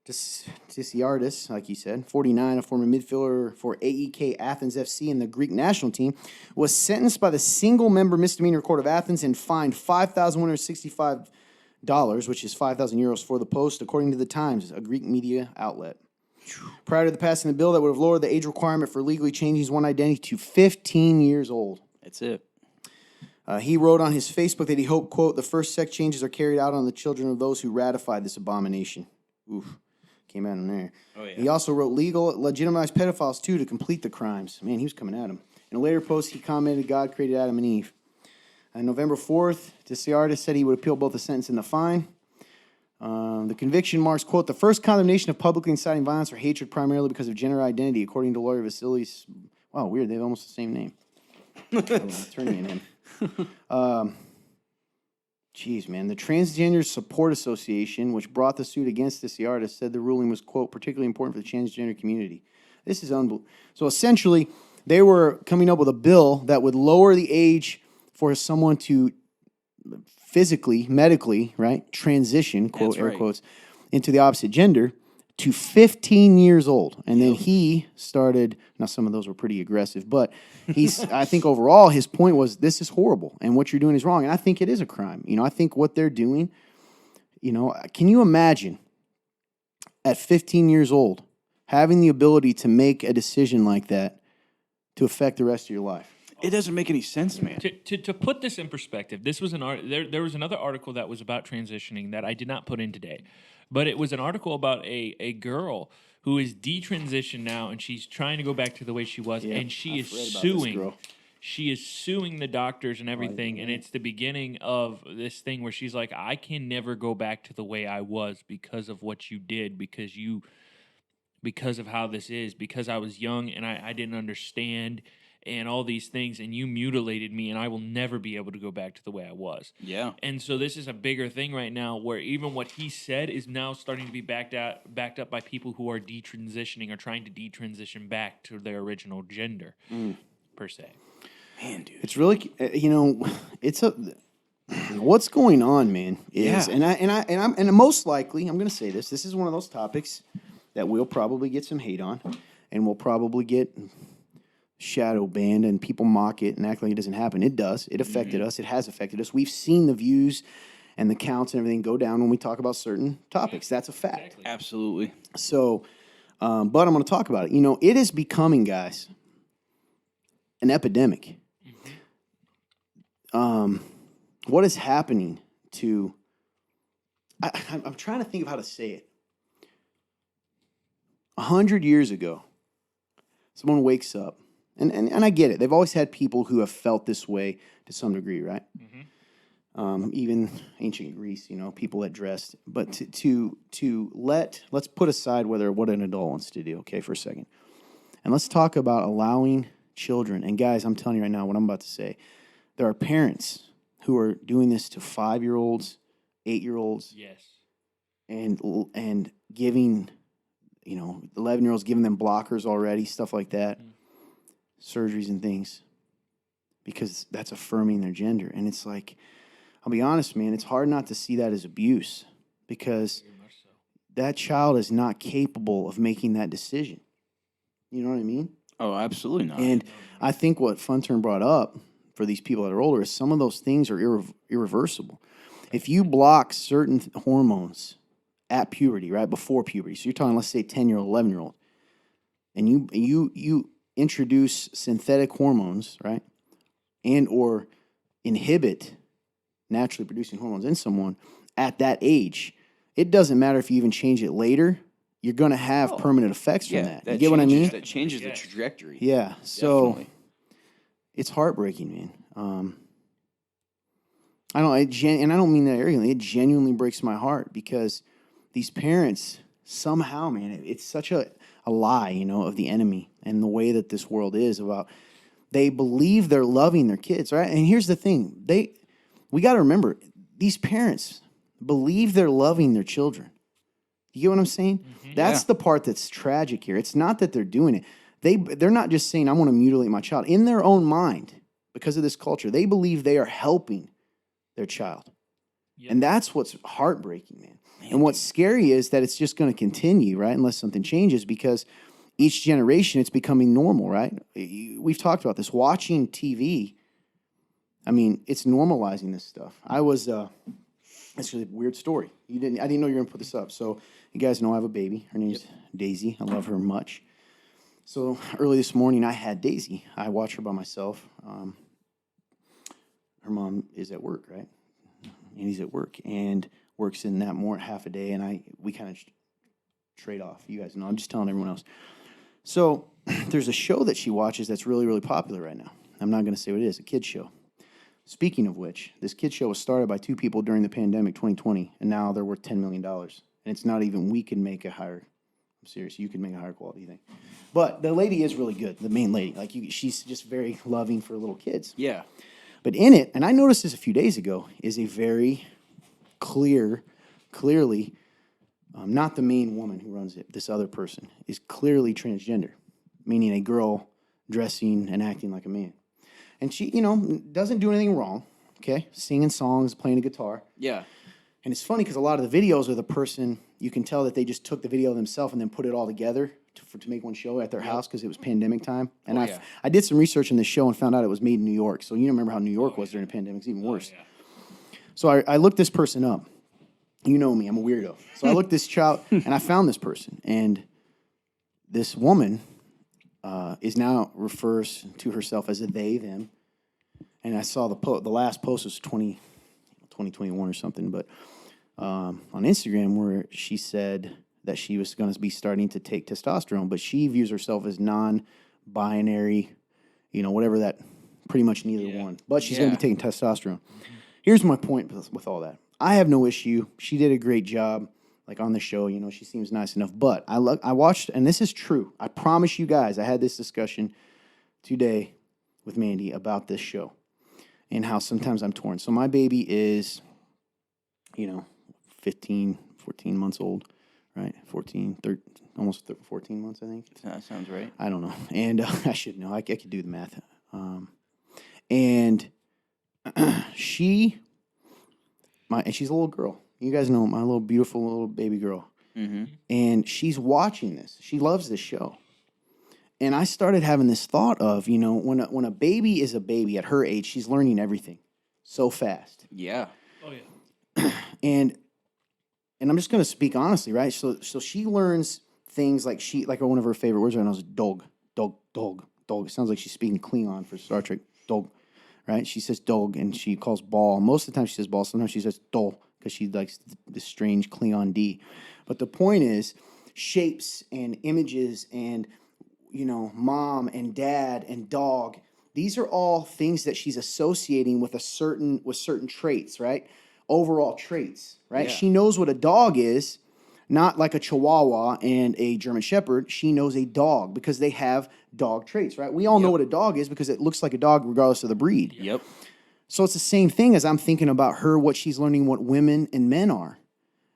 Tisiardis, like you said, 49, a former midfielder for AEK Athens FC and the Greek national team, was sentenced by the single-member misdemeanor court of Athens and fined $5,165, which is 5,000 euros for the post, according to the Times, a Greek media outlet. Prior to the passing of the bill that would have lowered the age requirement for legally changing his one identity to 15 years old. That's it. He wrote on his Facebook that he hoped, quote, the first sex changes are carried out on the children of those who ratified this abomination. Oof. Came out in there. Oh, yeah. He also wrote legitimized pedophiles, too, to complete the crimes. Man, he was coming at him. In a later post, he commented, God created Adam and Eve. On November 4th, Tisiardis said he would appeal both the sentence and the fine. The conviction marks, quote, the first condemnation of publicly inciting violence or hatred primarily because of gender identity, according to lawyer Vasilis. Wow, weird. They have almost the same name. Attorney and him. Jeez, man. The Transgender Support Association, which brought the suit against Tisiardis, said the ruling was, quote, particularly important for the transgender community. This is unbelievable. So essentially, they were coming up with a bill that would lower the age for someone to physically, medically, right, transition, quote, air quotes, into the opposite gender to 15 years old. And then he started, now some of those were pretty aggressive, but I think overall his point was this is horrible and what you're doing is wrong. And I think it is a crime. You know, I think what they're doing, you know, can you imagine at 15 years old having the ability to make a decision like that to affect the rest of your life? It doesn't make any sense, man. To put this in perspective, this was there was another article that was about transitioning that I did not put in today, but it was an article about a girl who is detransitioned now and she's trying to go back to the way she was, and she is suing. She is suing the doctors and everything, and it's the beginning of this thing where she's like, I can never go back to the way I was because of what you did, because of how this is, because I was young and I didn't understand and all these things, and you mutilated me, and I will never be able to go back to the way I was. Yeah. And so this is a bigger thing right now where even what he said is now starting to be backed up by people who are detransitioning or trying to detransition back to their original gender, per se. Man, dude. It's really, you know, what's going on, man, is, and most likely, I'm going to say this is one of those topics that we'll probably get some hate on, and we'll probably get shadow banned, and people mock it and act like it doesn't happen. It does. It affected us. It has affected us. We've seen the views and the counts and everything go down when we talk about certain topics. That's a fact. Exactly. Absolutely. So, but I'm going to talk about it. It is becoming, guys, an epidemic. What is happening to... I'm trying to think of how to say it. 100 years ago, someone wakes up, and I get it. They've always had people who have felt this way to some degree, right? Even ancient Greece, people that dressed. But let's put aside what an adult wants to do, okay, for a second. And let's talk about allowing children. And guys, I'm telling you right now what I'm about to say. There are parents who are doing this to 5-year-olds, 8-year-olds. Yes. And giving, 11-year-olds, giving them blockers already, stuff like that, surgeries and things, because that's affirming their gender. And it's like, I'll be honest, man, it's hard not to see that as abuse, because that child is not capable of making that decision. You know what I mean? Oh, absolutely not. And I think what Funturn brought up for these people that are older is some of those things are irreversible. If you block certain hormones at puberty, right, before puberty, so you're talking, let's say, 10-year-old, 11-year-old, and you introduce synthetic hormones, right, and or inhibit naturally producing hormones in someone at that age, it doesn't matter if you even change it later, you're going to have permanent effects from that. You get what I mean? That changes the trajectory. Yeah, so Definitely. it's heartbreaking, man. I don't mean that arrogantly. It genuinely breaks my heart, because these parents somehow, man, it's such a lie, of the enemy and the way that this world is about. They believe they're loving their kids, right? And here's the thing: we got to remember, these parents believe they're loving their children. You get what I'm saying? That's the part that's tragic here. It's not that they're doing it. They're not just saying, I want to mutilate my child. In their own mind, because of this culture, they believe they are helping their child. Yep. And that's what's heartbreaking, man. And what's scary is that it's just going to continue, right? Unless something changes, because each generation, it's becoming normal, right? We've talked about this. Watching TV, I mean, it's normalizing this stuff. It's a weird story. I didn't know you were going to put this up. So you guys know I have a baby. Her name's Daisy. I love her much. So early this morning, I had Daisy. I watch her by myself. Her mom is at work, right? And he's at work and works in that half a day, and we kind of trade off. You guys know. I'm just telling everyone else. So there's a show that she watches that's really, really popular right now. I'm not going to say what it is. A kid's show. Speaking of which, this kid's show was started by two people during the pandemic, 2020, and now they're worth $10 million. And it's not even we can make a higher. I'm serious. You can make a higher quality thing. But the lady is really good. The main lady, she's just very loving for little kids. Yeah. But in it, and I noticed this a few days ago, is a very clearly, not the main woman who runs it, this other person, is clearly transgender, meaning a girl dressing and acting like a man. And she, doesn't do anything wrong, okay? Singing songs, playing a guitar. Yeah. And it's funny because a lot of the videos are the person, you can tell that they just took the video themselves and then put it all together to make one show at their house because it was pandemic time. And I did some research in this show and found out it was made in New York. So you remember how New York was during the pandemic. It's even worse. So I looked this person up. You know me, I'm a weirdo. So I looked this child and I found this person. And this woman is now refers to herself as a they, them. And I saw the last post was 2021 or something, but on Instagram where she said that she was going to be starting to take testosterone, but she views herself as non-binary, whatever that, pretty much neither one. But she's going to be taking testosterone. Mm-hmm. Here's my point with all that. I have no issue. She did a great job, on the show. She seems nice enough. But I watched, and this is true. I promise you guys, I had this discussion today with Mandy about this show and how sometimes I'm torn. So my baby is, 14 months old, right? 14 months, I think. That sounds right. I don't know. And I should know. I could do the math. And she's a little girl. You guys know my little beautiful little baby girl. Mm-hmm. And she's watching this. She loves this show. And I started having this thought of, when a baby is a baby at her age, she's learning everything so fast. Yeah. Oh, yeah. and I'm just gonna speak honestly, right? So she learns things like one of her favorite words right now is dog, dog, dog, dog. It sounds like she's speaking Klingon for Star Trek, dog, right? She says dog and she calls ball. Most of the time she says ball. Sometimes she says dol because she likes this strange Klingon D. But the point is shapes and images and mom and dad and dog. These are all things that she's associating with certain traits, right? Overall traits, right? Yeah. She knows what a dog is, not like a Chihuahua and a German Shepherd. She knows a dog because they have dog traits, right? We all know what a dog is because it looks like a dog regardless of the breed. Yep. So it's the same thing as I'm thinking about her, what she's learning, what women and men are.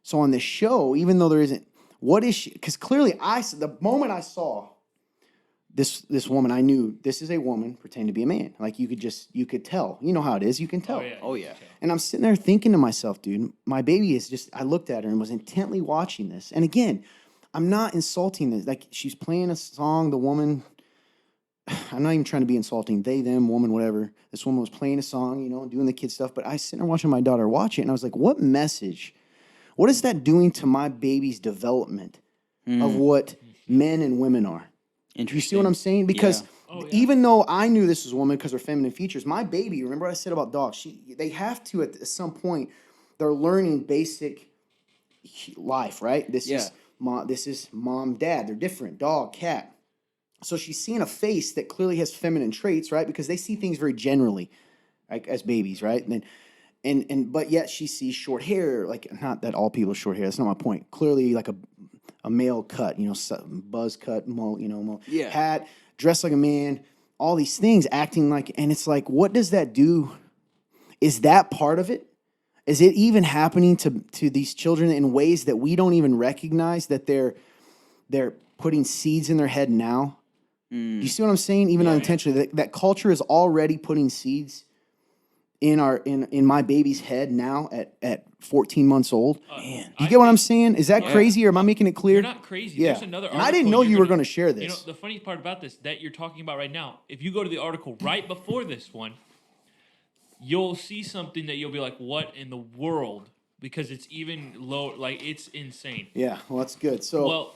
So on this show, even though there isn't, what is she? Because clearly, the moment I saw this woman, I knew this is a woman pretending to be a man. Like you could tell. You know how it is. You can tell. Oh yeah. And I'm sitting there thinking to myself, dude, my baby is just, I looked at her and was intently watching this. And again, I'm not insulting this. Like she's playing a song, the woman, I'm not even trying to be insulting. They, them, woman, whatever. This woman was playing a song, doing the kid stuff. But I sitting there watching my daughter watch it. And I was like, what is that doing to my baby's development of what men and women are? You see what I'm saying? Because even though I knew this was a woman because of her feminine features, my baby, remember what I said about dogs? They have to, at some point, they're learning basic life, right? This is mom, dad. They're different. Dog, cat. So she's seeing a face that clearly has feminine traits, right? Because they see things very generally, like as babies, right? But yet she sees short hair. Like, not that all people have short hair. That's not my point. Clearly, like a male cut, buzz cut, hat, dressed like a man, all these things acting like, and it's like, what does that do? Is that part of it? Is it even happening to these children in ways that we don't even recognize that they're putting seeds in their head now? Do you see what I'm saying? Even unintentionally, that culture is already putting seeds in my baby's head now at 14 months old. Man, do you get what I'm saying? Is that crazy, or am I making it clear? You're not crazy. Yeah. There's another and I didn't know you were going to share this. The funny part about this that you're talking about right now, if you go to the article right before this one, you'll see something that you'll be like, what in the world? Because it's even low, like it's insane. Yeah, well, that's good. So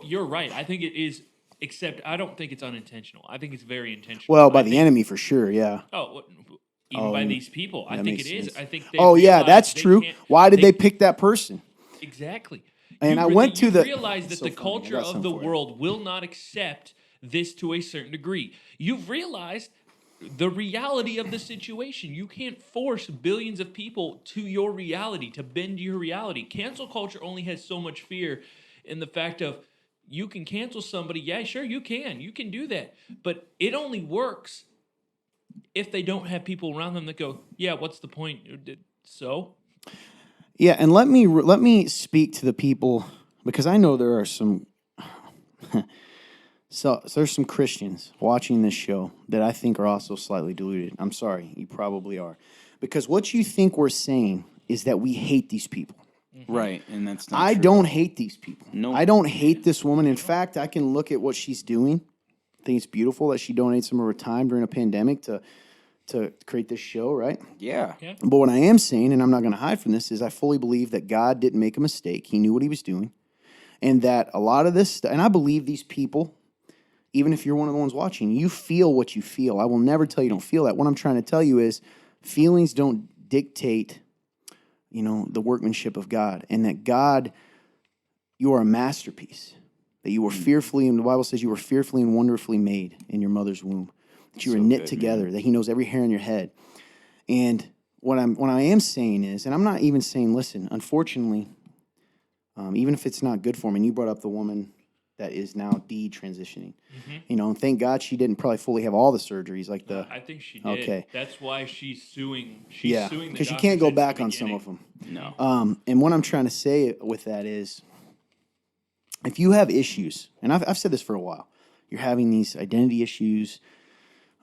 you're right. I think it is, except I don't think it's unintentional. I think it's very intentional. Well, by the enemy for sure, yeah. Even by these people. I think it is. Sense. I think that's true. Why did they pick that person? Exactly. And I went to the... realize that the culture of the world will not accept this to a certain degree. You've realized the reality of the situation. You can't force billions of people to your reality, to bend your reality. Cancel culture only has so much fear in the fact of you can cancel somebody. Yeah, sure, you can. You can do that. But it only works if they don't have people around them that go, yeah, what's the point? So? Yeah, and let me speak to the people, because I know there are some so there's some Christians watching this show that I think are also slightly deluded. I'm sorry, you probably are. Because what you think we're saying is that we hate these people. Right, and that's not I true. don't hate these people. No. I don't hate this woman. In fact, I can look at what she's doing. I think it's beautiful that she donates some of her time during a pandemic to create this show, right? Yeah. But what I am saying, and I'm not going to hide from this, is I fully believe that God didn't make a mistake. He knew what he was doing. And that a lot of this, and I believe these people, even if you're one of the ones watching, you feel what you feel. I will never tell you don't feel that. What I'm trying to tell you is feelings don't dictate, the workmanship of God. And that God, you are a masterpiece. That you were fearfully, and the Bible says you were fearfully and wonderfully made in your mother's womb. That you were knit together, that he knows every hair on your head. And what I am saying is, and I'm not even saying, listen, unfortunately, even if it's not good for me, and you brought up the woman that is now detransitioning, and thank God she didn't probably fully have all the surgeries like the... I think she did. Okay. That's why she's suing. She's suing because you can't go back on some of them. No. And what I'm trying to say with that is, if you have issues, and I've said this for a while, you're having these identity issues,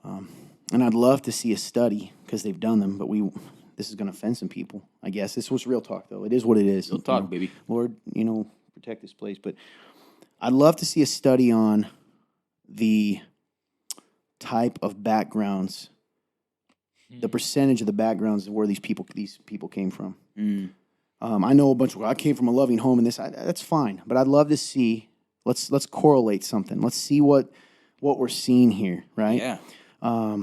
and I'd love to see a study, because they've done them, but this is going to offend some people, I guess. This was real talk, though. It is what it is. Real talk, baby. Lord, protect this place. But I'd love to see a study on the type of backgrounds the percentage of the backgrounds of where these people came from. I know a bunch of, I came from a loving home and that's fine, but I'd love to see, let's correlate something. Let's see what we're seeing here, right? Yeah.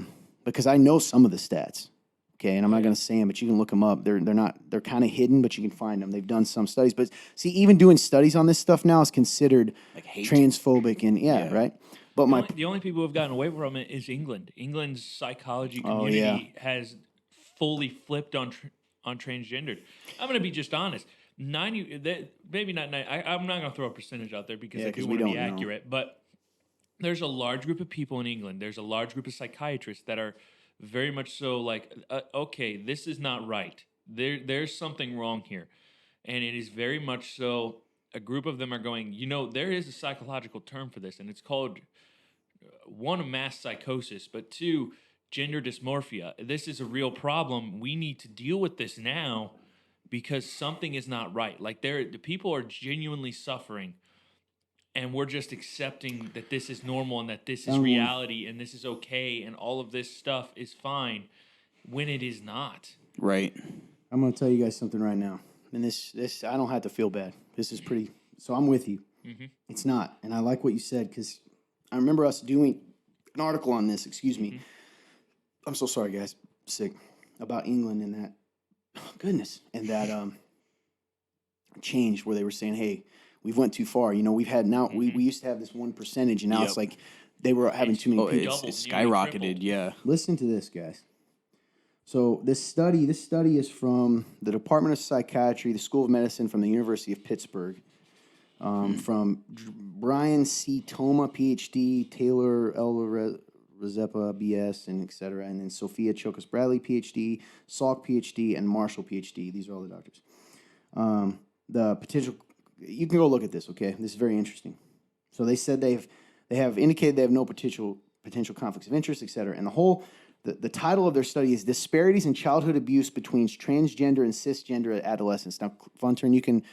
Because I know some of the stats, okay, and I'm not going to say them, but you can look them up. They're kind of hidden, but you can find them. They've done some studies, but see, even doing studies on this stuff now is considered Like hate. transphobic and right. But The only people who have gotten away from it is England. England's psychology Oh, community has fully flipped on transgendered. I'm going to be just honest. 90, maybe not 90. I'm not going to throw a percentage out there because I do want to be accurate. But there's a large group of people in England. There's a large group of psychiatrists that are very much so like, okay, this is not right. There's something wrong here, and it is very much so. A group of them are going, there is a psychological term for this, and it's called one, mass psychosis, but two, gender dysmorphia. This is a real problem. We need to deal with this now because something is not right. Like the people are genuinely suffering, and we're just accepting that this is normal and that this is reality and this is okay and all of this stuff is fine when it is not. Right. I'm going to tell you guys something right now. And this I don't have to feel bad. This is pretty, so I'm with you. Mm-hmm. It's not. And I like what you said because I remember us doing an article on this, excuse me. Mm-hmm. I'm so sorry, guys. Sick. About England and that, goodness, and that change where they were saying, hey, we've went too far. We've had now, we used to have this 1%, and now it's like they were having too many people. It's skyrocketed, yeah. Listen to this, guys. So this study is from the Department of Psychiatry, the School of Medicine from the University of Pittsburgh, from Brian C. Toma, PhD, Taylor L. Rezepa, BS, and et cetera, and then Sophia Chokas Bradley, PhD, Salk, PhD, and Marshall, PhD. These are all the doctors. The potential, you can go look at this, okay? This is very interesting. So they said they have indicated they have no potential conflicts of interest, et cetera, and the title of their study is Disparities in Childhood Abuse Between Transgender and Cisgender Adolescents. Now, Funturn, you can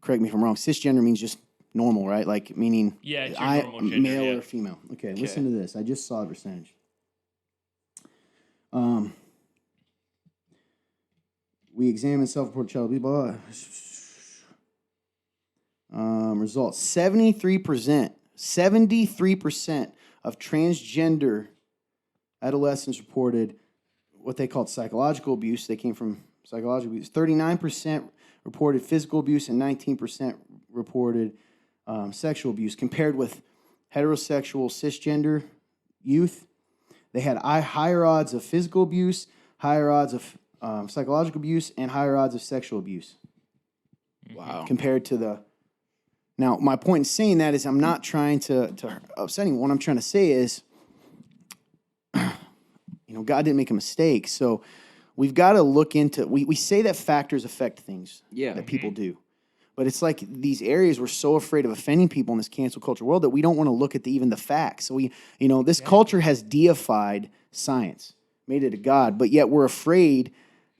correct me if I'm wrong. Cisgender means just normal, right? Like meaning it's your normal gender, male or female. Okay, listen to this. I just saw the percentage. We examined self-reported child abuse, blah, blah. Results. 73% of transgender adolescents reported what they called psychological abuse. They came from psychological abuse. 39% reported physical abuse, and 19% reported sexual abuse. Compared with heterosexual cisgender youth, they had higher odds of physical abuse, higher odds of psychological abuse, and higher odds of sexual abuse. Wow. Compared to Now, my point in saying that is I'm not trying to upset anyone. What I'm trying to say is, God didn't make a mistake. So we've got to look into, we say that factors affect things that people do. But it's like these areas we're so afraid of offending people in this cancel culture world that we don't want to look at even the facts. So this culture has deified science, made it a god, but yet we're afraid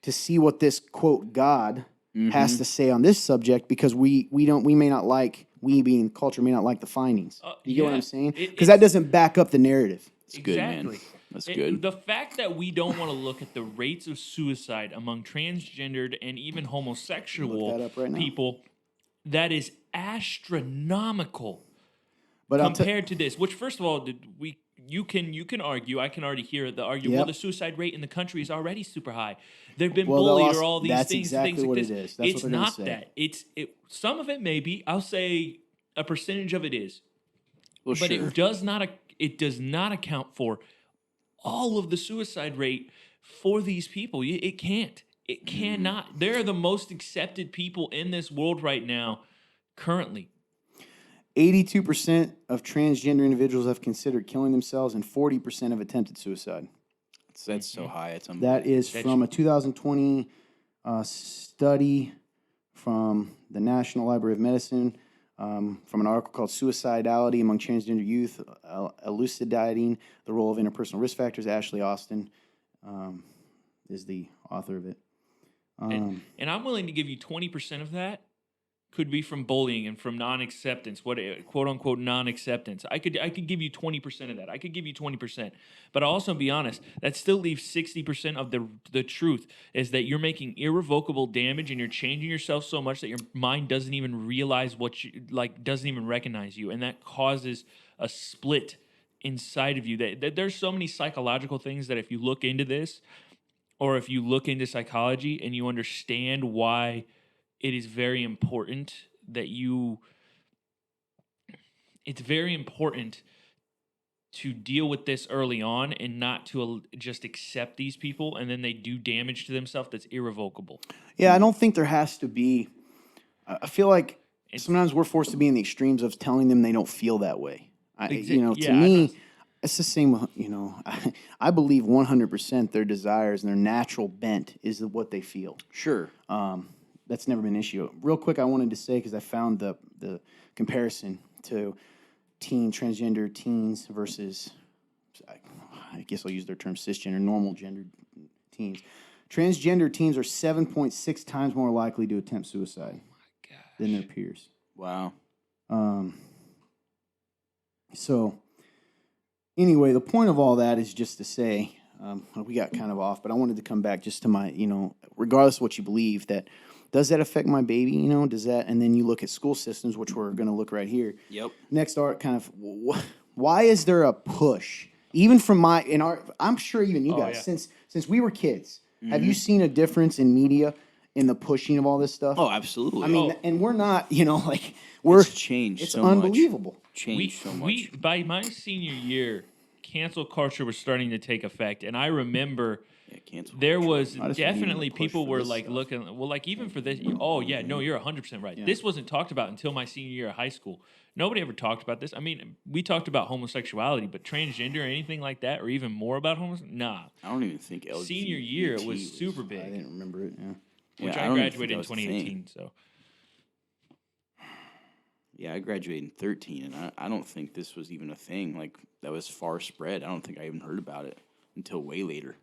to see what this quote God has to say on this subject because we may not like, we being culture may not like the findings. You get what I'm saying? Because that doesn't back up the narrative. It's good, man. That's good. The fact that we don't want to look at the rates of suicide among transgendered and even homosexual people, that is astronomical compared to this. Which, first of all, you can argue. I can already hear the argument. Well, the suicide rate in the country is already super high. They've been bullied or all these that's things. Exactly things like what this. it is. That's it's what they're not say. That. Some of it maybe. I'll say a percentage of it is. Well, but sure. It does not account for all of the suicide rate for these people. It can't. It cannot. They're the most accepted people in this world right now, currently. 82% of transgender individuals have considered killing themselves, and 40% have attempted suicide. That's so high. It's unbelievable. That is from a 2020 study from the National Library of Medicine, from an article called Suicidality Among Transgender Youth, Elucidating the Role of Interpersonal Risk Factors. Ashley Austin is the author of it. And I'm willing to give you 20% of that could be from bullying and from non-acceptance, what quote unquote non-acceptance. I could give you 20% of that. I could give you 20%. But I'll also be honest, that still leaves 60% of the truth is that you're making irrevocable damage and you're changing yourself so much that your mind doesn't even realize what you like, doesn't even recognize you, and that causes a split inside of you. That there's so many psychological things that if you look into this, or if you look into psychology and you understand why it is very important that it's very important to deal with this early on and not to just accept these people and then they do damage to themselves that's irrevocable. Yeah, I don't think there has to be. I feel like sometimes we're forced to be in the extremes of telling them they don't feel that way. To me, it's the same. I believe 100% their desires and their natural bent is what they feel. Sure. That's never been an issue. Real quick, I wanted to say, because I found the comparison to transgender teens versus, I guess I'll use their term, cisgender, normal gendered teens. Transgender teens are 7.6 times more likely to attempt suicide than their peers. Wow. So, anyway, the point of all that is just to say, we got kind of off, but I wanted to come back just to my, regardless of what you believe, that does that affect my baby? Does that? And then you look at school systems, which we're going to look right here. Yep. Next art, kind of, why is there a push? Even from I'm sure even you guys, since we were kids, have you seen a difference in media in the pushing of all this stuff? Oh, absolutely. I mean, and we're not, it's changed. It's so unbelievable. Much. Changed so much. By my senior year, cancel culture was starting to take effect, and I remember. There was definitely people were like looking, well, like even for this, oh yeah, no, you're 100% right. Yeah. This wasn't talked about until my senior year of high school. Nobody ever talked about this. I mean, we talked about homosexuality, but transgender or anything like that, or even more about homosexuality, nah. I don't even think LGBT senior year it was super big. I didn't remember it, Which I graduated in 2018, so. Yeah, I graduated in 13, and I don't think this was even a thing. Like, that was far spread. I don't think I even heard about it until way later.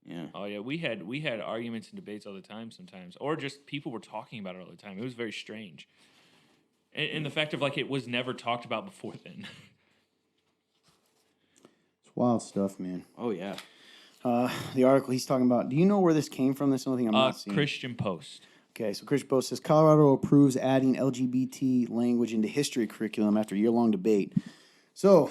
Yeah. Oh yeah, we had arguments and debates all the time sometimes, or just people were talking about it all the time. It was very strange, and the fact of like it was never talked about before then. It's wild stuff, man. Oh yeah. The article he's talking about. Do you know where this came from? This is the only thing I'm not seeing. Christian Post. Okay, so Christian Post says Colorado approves adding LGBT language into history curriculum after year-long debate. So,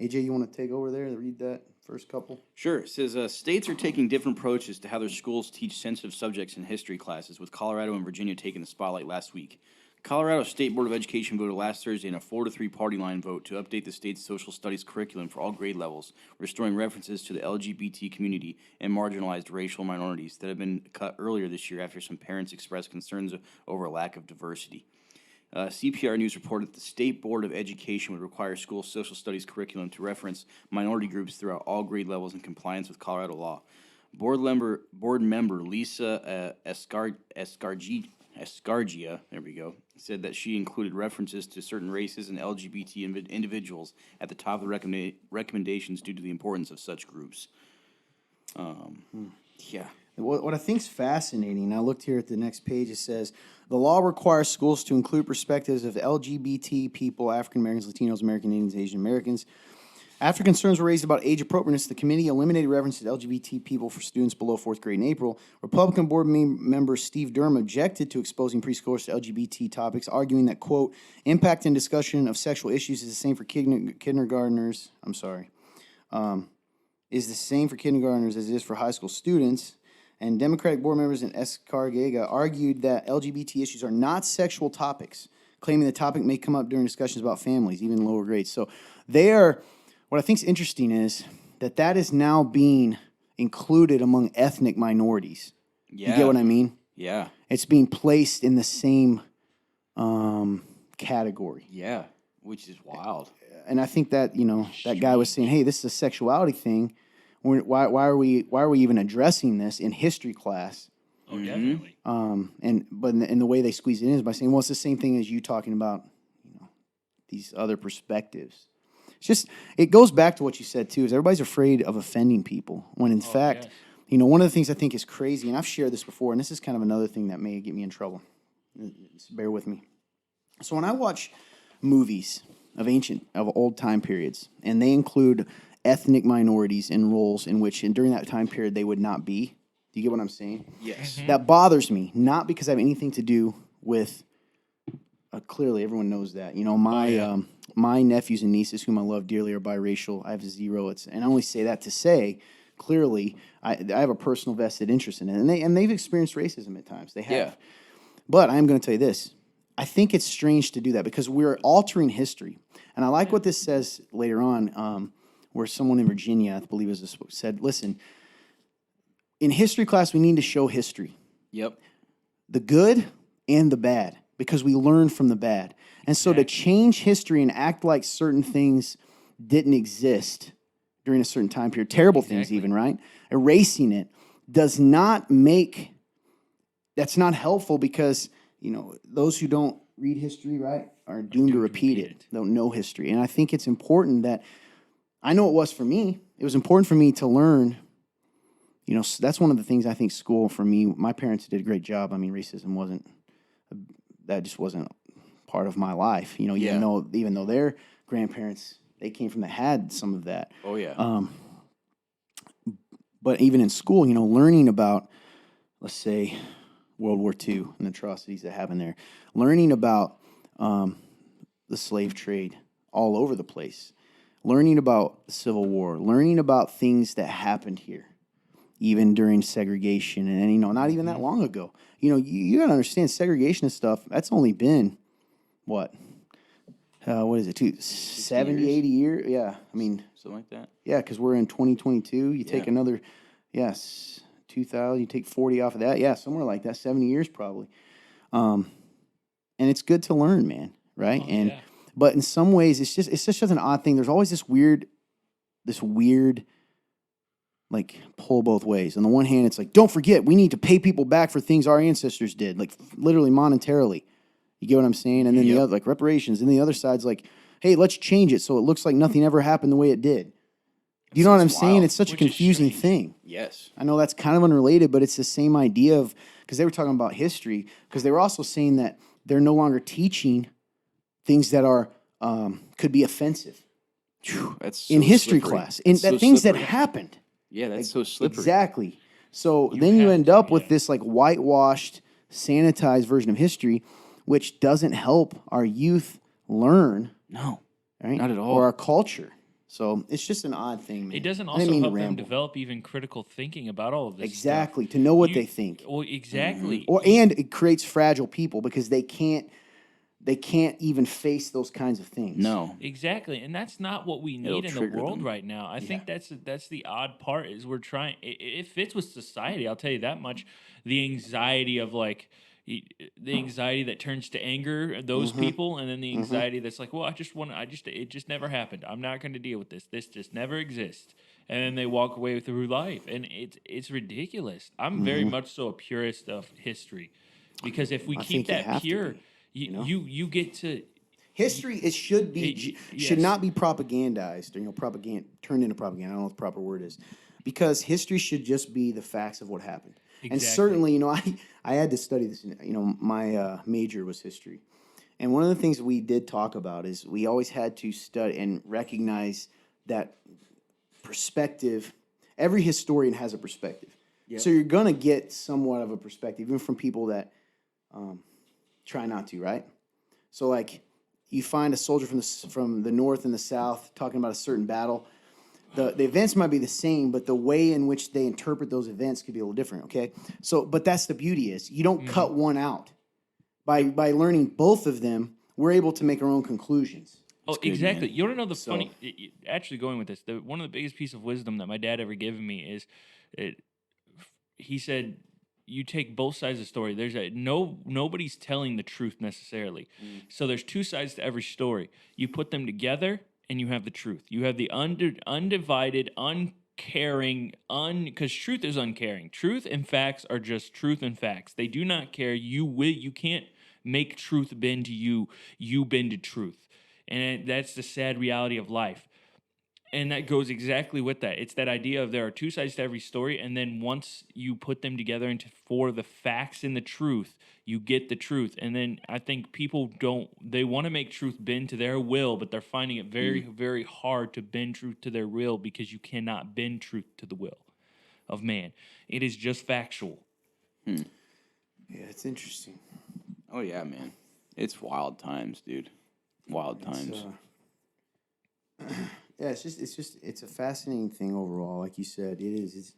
AJ, you want to take over there and read that first couple? Sure. It says, states are taking different approaches to how their schools teach sensitive subjects in history classes, with Colorado and Virginia taking the spotlight last week. Colorado State Board of Education voted last Thursday in a 4-3 party line vote to update the state's social studies curriculum for all grade levels, restoring references to the LGBT community and marginalized racial minorities that had been cut earlier this year after some parents expressed concerns over a lack of diversity. CPR News reported that the State Board of Education would require school social studies curriculum to reference minority groups throughout all grade levels in compliance with Colorado law. Board member Lisa Escargia, there we go, said that she included references to certain races and LGBT individuals at the top of the recommendations due to the importance of such groups. Yeah. What I think is fascinating, I looked here at the next page, it says, the law requires schools to include perspectives of LGBT people, African Americans, Latinos, American Indians, Asian Americans. After concerns were raised about age appropriateness, the committee eliminated references to LGBT people for students below 4th grade in April. Republican board member Steve Durham objected to exposing preschoolers to LGBT topics, arguing that, quote, impact and discussion of sexual issues is the same for kindergartners. Is the same for kindergartners as it is for high school students. And Democratic board members in Escargia argued that LGBT issues are not sexual topics, claiming the topic may come up during discussions about families, even lower grades. So what I think is interesting is that is now being included among ethnic minorities. Yeah. You get what I mean? Yeah. It's being placed in the same category. Yeah, which is wild. And I think that, that guy was saying, hey, this is a sexuality thing. Why are we even addressing this in history class? Oh, definitely. But in the way they squeeze it in is by saying, well, it's the same thing as you talking about, these other perspectives. It's just, it goes back to what you said too, is everybody's afraid of offending people. When in fact, one of the things I think is crazy, and I've shared this before, and this is kind of another thing that may get me in trouble. Just bear with me. So when I watch movies of old time periods, and they include ethnic minorities in roles in which, and during that time period, they would not be. Do you get what I'm saying? Yes. That bothers me, not because I have anything to do with. Clearly, everyone knows that. You know, my nephews and nieces, whom I love dearly, are biracial. I have zero. And I only say that to say, clearly, I have a personal vested interest in it, and they've experienced racism at times. They have. Yeah. But I'm going to tell you this. I think it's strange to do that because we're altering history. And I like what this says later on, where someone in Virginia, I believe it was, said, listen, in history class, we need to show history. Yep. The good and the bad, because we learn from the bad. And so to change history and act like certain things didn't exist during a certain time period, terrible things even, right? Erasing it does not make, that's not helpful because, you know, those who don't read history, right, are doomed to repeat it. Don't know history. And I think it's important that, I know it was for me, it was important for me to learn, you know, that's one of the things I think school for me, my parents did a great job. I mean, racism wasn't, that just wasn't part of my life, you know, even though their grandparents, they came from that had some of that. Oh, yeah. But even in school, you know, learning about, let's say, World War II and the atrocities that happened there, learning about the slave trade all over the place, learning about the Civil War, learning about things that happened here, even during segregation, and you know, not even that long ago. You know, you gotta understand segregation and stuff. That's only been what is it? 70, 80 years? Yeah, I mean, something like that. Yeah, because we're in 2022. You take another, 2000. You take 40 off of that. Yeah, somewhere like that. 70 years probably. And it's good to learn, man. Right? But in some ways, it's just such an odd thing. There's always this weird, like, pull both ways. On the one hand, it's like, don't forget, we need to pay people back for things our ancestors did, like literally monetarily. You get what I'm saying? And then the other, like reparations. And the other side's like, hey, let's change it so it looks like nothing ever happened the way it did. Do you know what I'm saying? It's such a confusing thing. Yes. I know that's kind of unrelated, but it's the same idea of, because they were talking about history, because they were also saying that they're no longer teaching things that are could be offensive. That's so in history slippery. class, in that things that happened. Yeah, that's so slippery. Exactly. So then you end up with this like whitewashed, sanitized version of history, which doesn't help our youth learn. No, right? Not at all. Or our culture. So it's just an odd thing, man. It doesn't also help them develop even critical thinking about all of this Exactly, stuff. to know what they think. Well, exactly. And it creates fragile people because they can't even face those kinds of things. No. Exactly. And that's not what we need in the world right now. I think that's the odd part is we're trying it fits with society, I'll tell you that much. The anxiety of like the anxiety that turns to anger, those people, and then the anxiety that's like, well, it just never happened. I'm not going to deal with this. This just never exists. And then they walk away through life, and it's ridiculous. I'm very much so a purist of history, because if we keep that pure, you get to history. It should be should not be propagandized or turned into propaganda. I don't know what the proper word is, because history should just be the facts of what happened. Exactly. And certainly, I had to study this. My major was history, and one of the things we did talk about is we always had to study and recognize that perspective. Every historian has a perspective, so you're gonna get somewhat of a perspective, even from people that try not to, right? So, like, you find a soldier from the north and the south talking about a certain battle. The events might be the same, but the way in which they interpret those events could be a little different, okay? So, but that's the beauty is you don't cut one out. By learning both of them, we're able to make our own conclusions. Oh, exactly. You want to know the funny... Actually, going with this, one of the biggest pieces of wisdom that my dad ever given me is... he said, you take both sides of the story. Nobody's telling the truth necessarily. So there's two sides to every story. You put them together, and you have the truth. You have the undivided, uncaring, because truth is uncaring. Truth and facts are just truth and facts. They do not care. You can't make truth bend to you. You bend to truth. And that's the sad reality of life. And that goes exactly with that. It's that idea of there are two sides to every story, and then once you put them together for the facts and the truth, you get the truth. And then I think people they want to make truth bend to their will, but they're finding it very, very hard to bend truth to their will because you cannot bend truth to the will of man. It is just factual. Yeah, it's interesting. Oh, yeah, man. It's wild times, dude. Wild times. Yeah, it's a fascinating thing overall. Like you said, it is. It's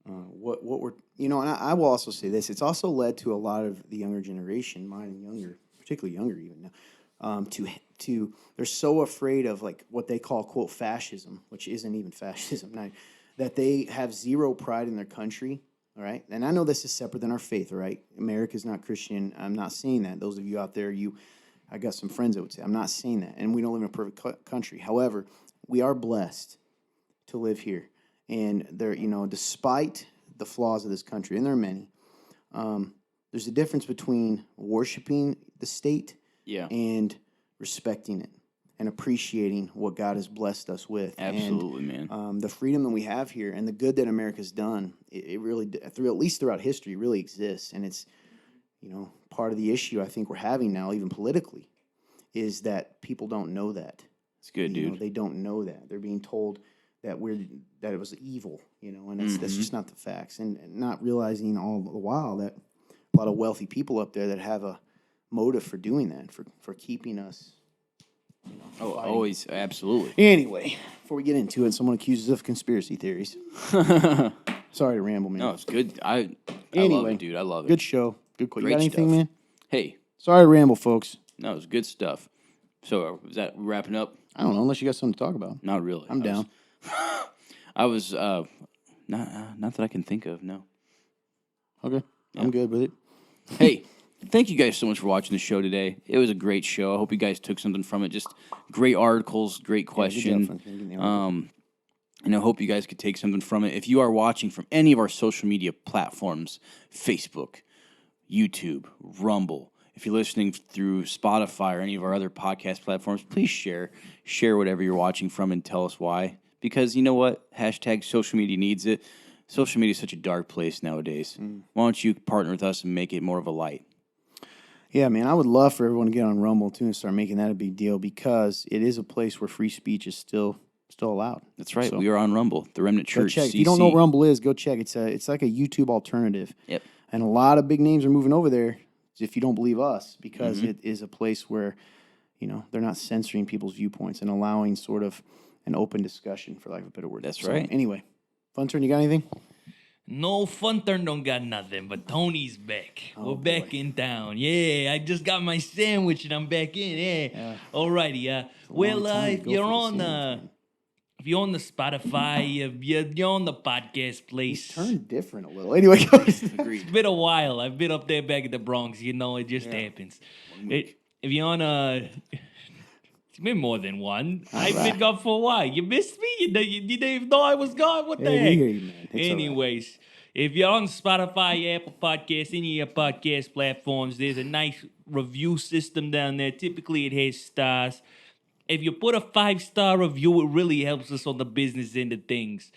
what we're and I will also say this. It's also led to a lot of the younger generation, mine and younger, particularly younger even now, to they're so afraid of like what they call quote fascism, which isn't even fascism, that they have zero pride in their country. All right, and I know this is separate than our faith. All right, America's not Christian. I'm not saying that. Those of you out there, I got some friends that would say, I'm not saying that. And we don't live in a perfect country. However, we are blessed to live here. And there, despite the flaws of this country, and there are many, there's a difference between worshiping the state and respecting it and appreciating what God has blessed us with. Absolutely, man. The freedom that we have here and the good that America's done, it really, at least throughout history, really exists. And it's, part of the issue I think we're having now, even politically, is that people don't know that. It's good, dude. They don't know that. They're being told that it was evil, and that's just not the facts. And not realizing all the while that a lot of wealthy people up there that have a motive for doing that, for keeping us. Oh, always, absolutely. Anyway, before we get into it, someone accuses us of conspiracy theories. Sorry to ramble, man. No, it's good. I love it, dude. I love it. Good show. Good question. You got anything, stuff. man? Hey. Sorry to ramble, folks. No, it's good stuff. So, is that wrapping up? I don't know, unless you got something to talk about. Not really. I'm down. I was, not that I can think of, no. Okay. Yeah. I'm good with it. Hey, thank you guys so much for watching the show today. It was a great show. I hope you guys took something from it. Just great articles, great question. And I hope you guys could take something from it. If you are watching from any of our social media platforms, Facebook, YouTube, Rumble, if you're listening through Spotify or any of our other podcast platforms, please share whatever you're watching from and tell us why. Because you know what? Hashtag social media needs it. Social media is such a dark place nowadays. Why don't you partner with us and make it more of a light? Yeah, man, I would love for everyone to get on Rumble, too, and start making that a big deal because it is a place where free speech is still allowed. That's right. So, we are on Rumble, the Remnant Church. Check. If you don't know what Rumble is, go check. It's like a YouTube alternative. Yep. And a lot of big names are moving over there, if you don't believe us, because it is a place where, they're not censoring people's viewpoints and allowing sort of an open discussion, for lack of a better word. That's right. Anyway, Fun Turn, you got anything? No, Fun Turn don't got nothing, but Tony's back. We're back in town. Yeah, I just got my sandwich and I'm back in. Yeah. Alrighty. Well, if you're on the Spotify, you're on the podcast place. It's turned different a little. Anyway, it's been a while. I've been up there back at the Bronx. It just happens. If you're on it's been more than one. I've been gone for a while. You missed me? You didn't even know I was gone? What the heck? We hear you, man. Anyways, if you're on Spotify, Apple Podcasts, any of your podcast platforms, there's a nice review system down there. Typically, it has stars. If you put a 5-star review, it really helps us on the business end of things.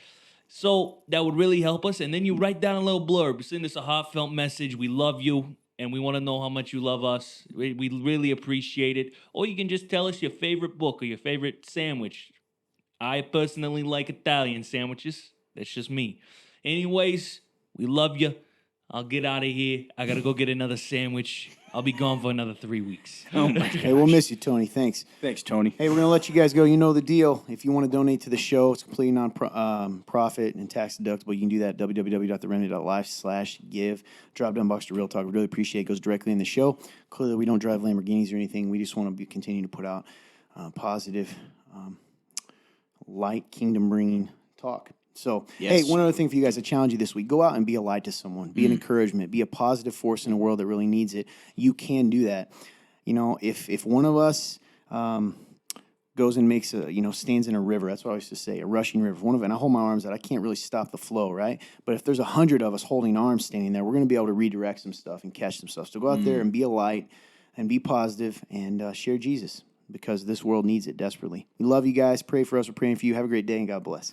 So that would really help us. And then you write down a little blurb. Send us a heartfelt message. We love you, and we want to know how much you love us. We really appreciate it. Or you can just tell us your favorite book or your favorite sandwich. I personally like Italian sandwiches. That's just me. Anyways, we love you. I'll get out of here. I got to go get another sandwich. I'll be gone for another 3 weeks. Oh, my gosh. Hey, we'll miss you, Tony. Thanks. Thanks, Tony. Hey, we're going to let you guys go. You know the deal. If you want to donate to the show, it's completely non-profit and tax deductible. You can do that at www.theremnant.life/give. Drop down box to Real Talk. We really appreciate it. It goes directly in the show. Clearly, we don't drive Lamborghinis or anything. We just want to continue to put out positive, light, kingdom-bringing talk. So, Hey, one other thing for you guys, I challenge you this week. Go out and be a light to someone. Be an encouragement. Be a positive force in a world that really needs it. You can do that. If one of us goes and makes stands in a river, that's what I used to say, a rushing river. And I hold my arms out. I can't really stop the flow, right? But if there's 100 of us holding arms standing there, we're going to be able to redirect some stuff and catch some stuff. So go out there and be a light and be positive and share Jesus. because this world needs it desperately. We love you guys. Pray for us. We're praying for you. Have a great day, and God bless.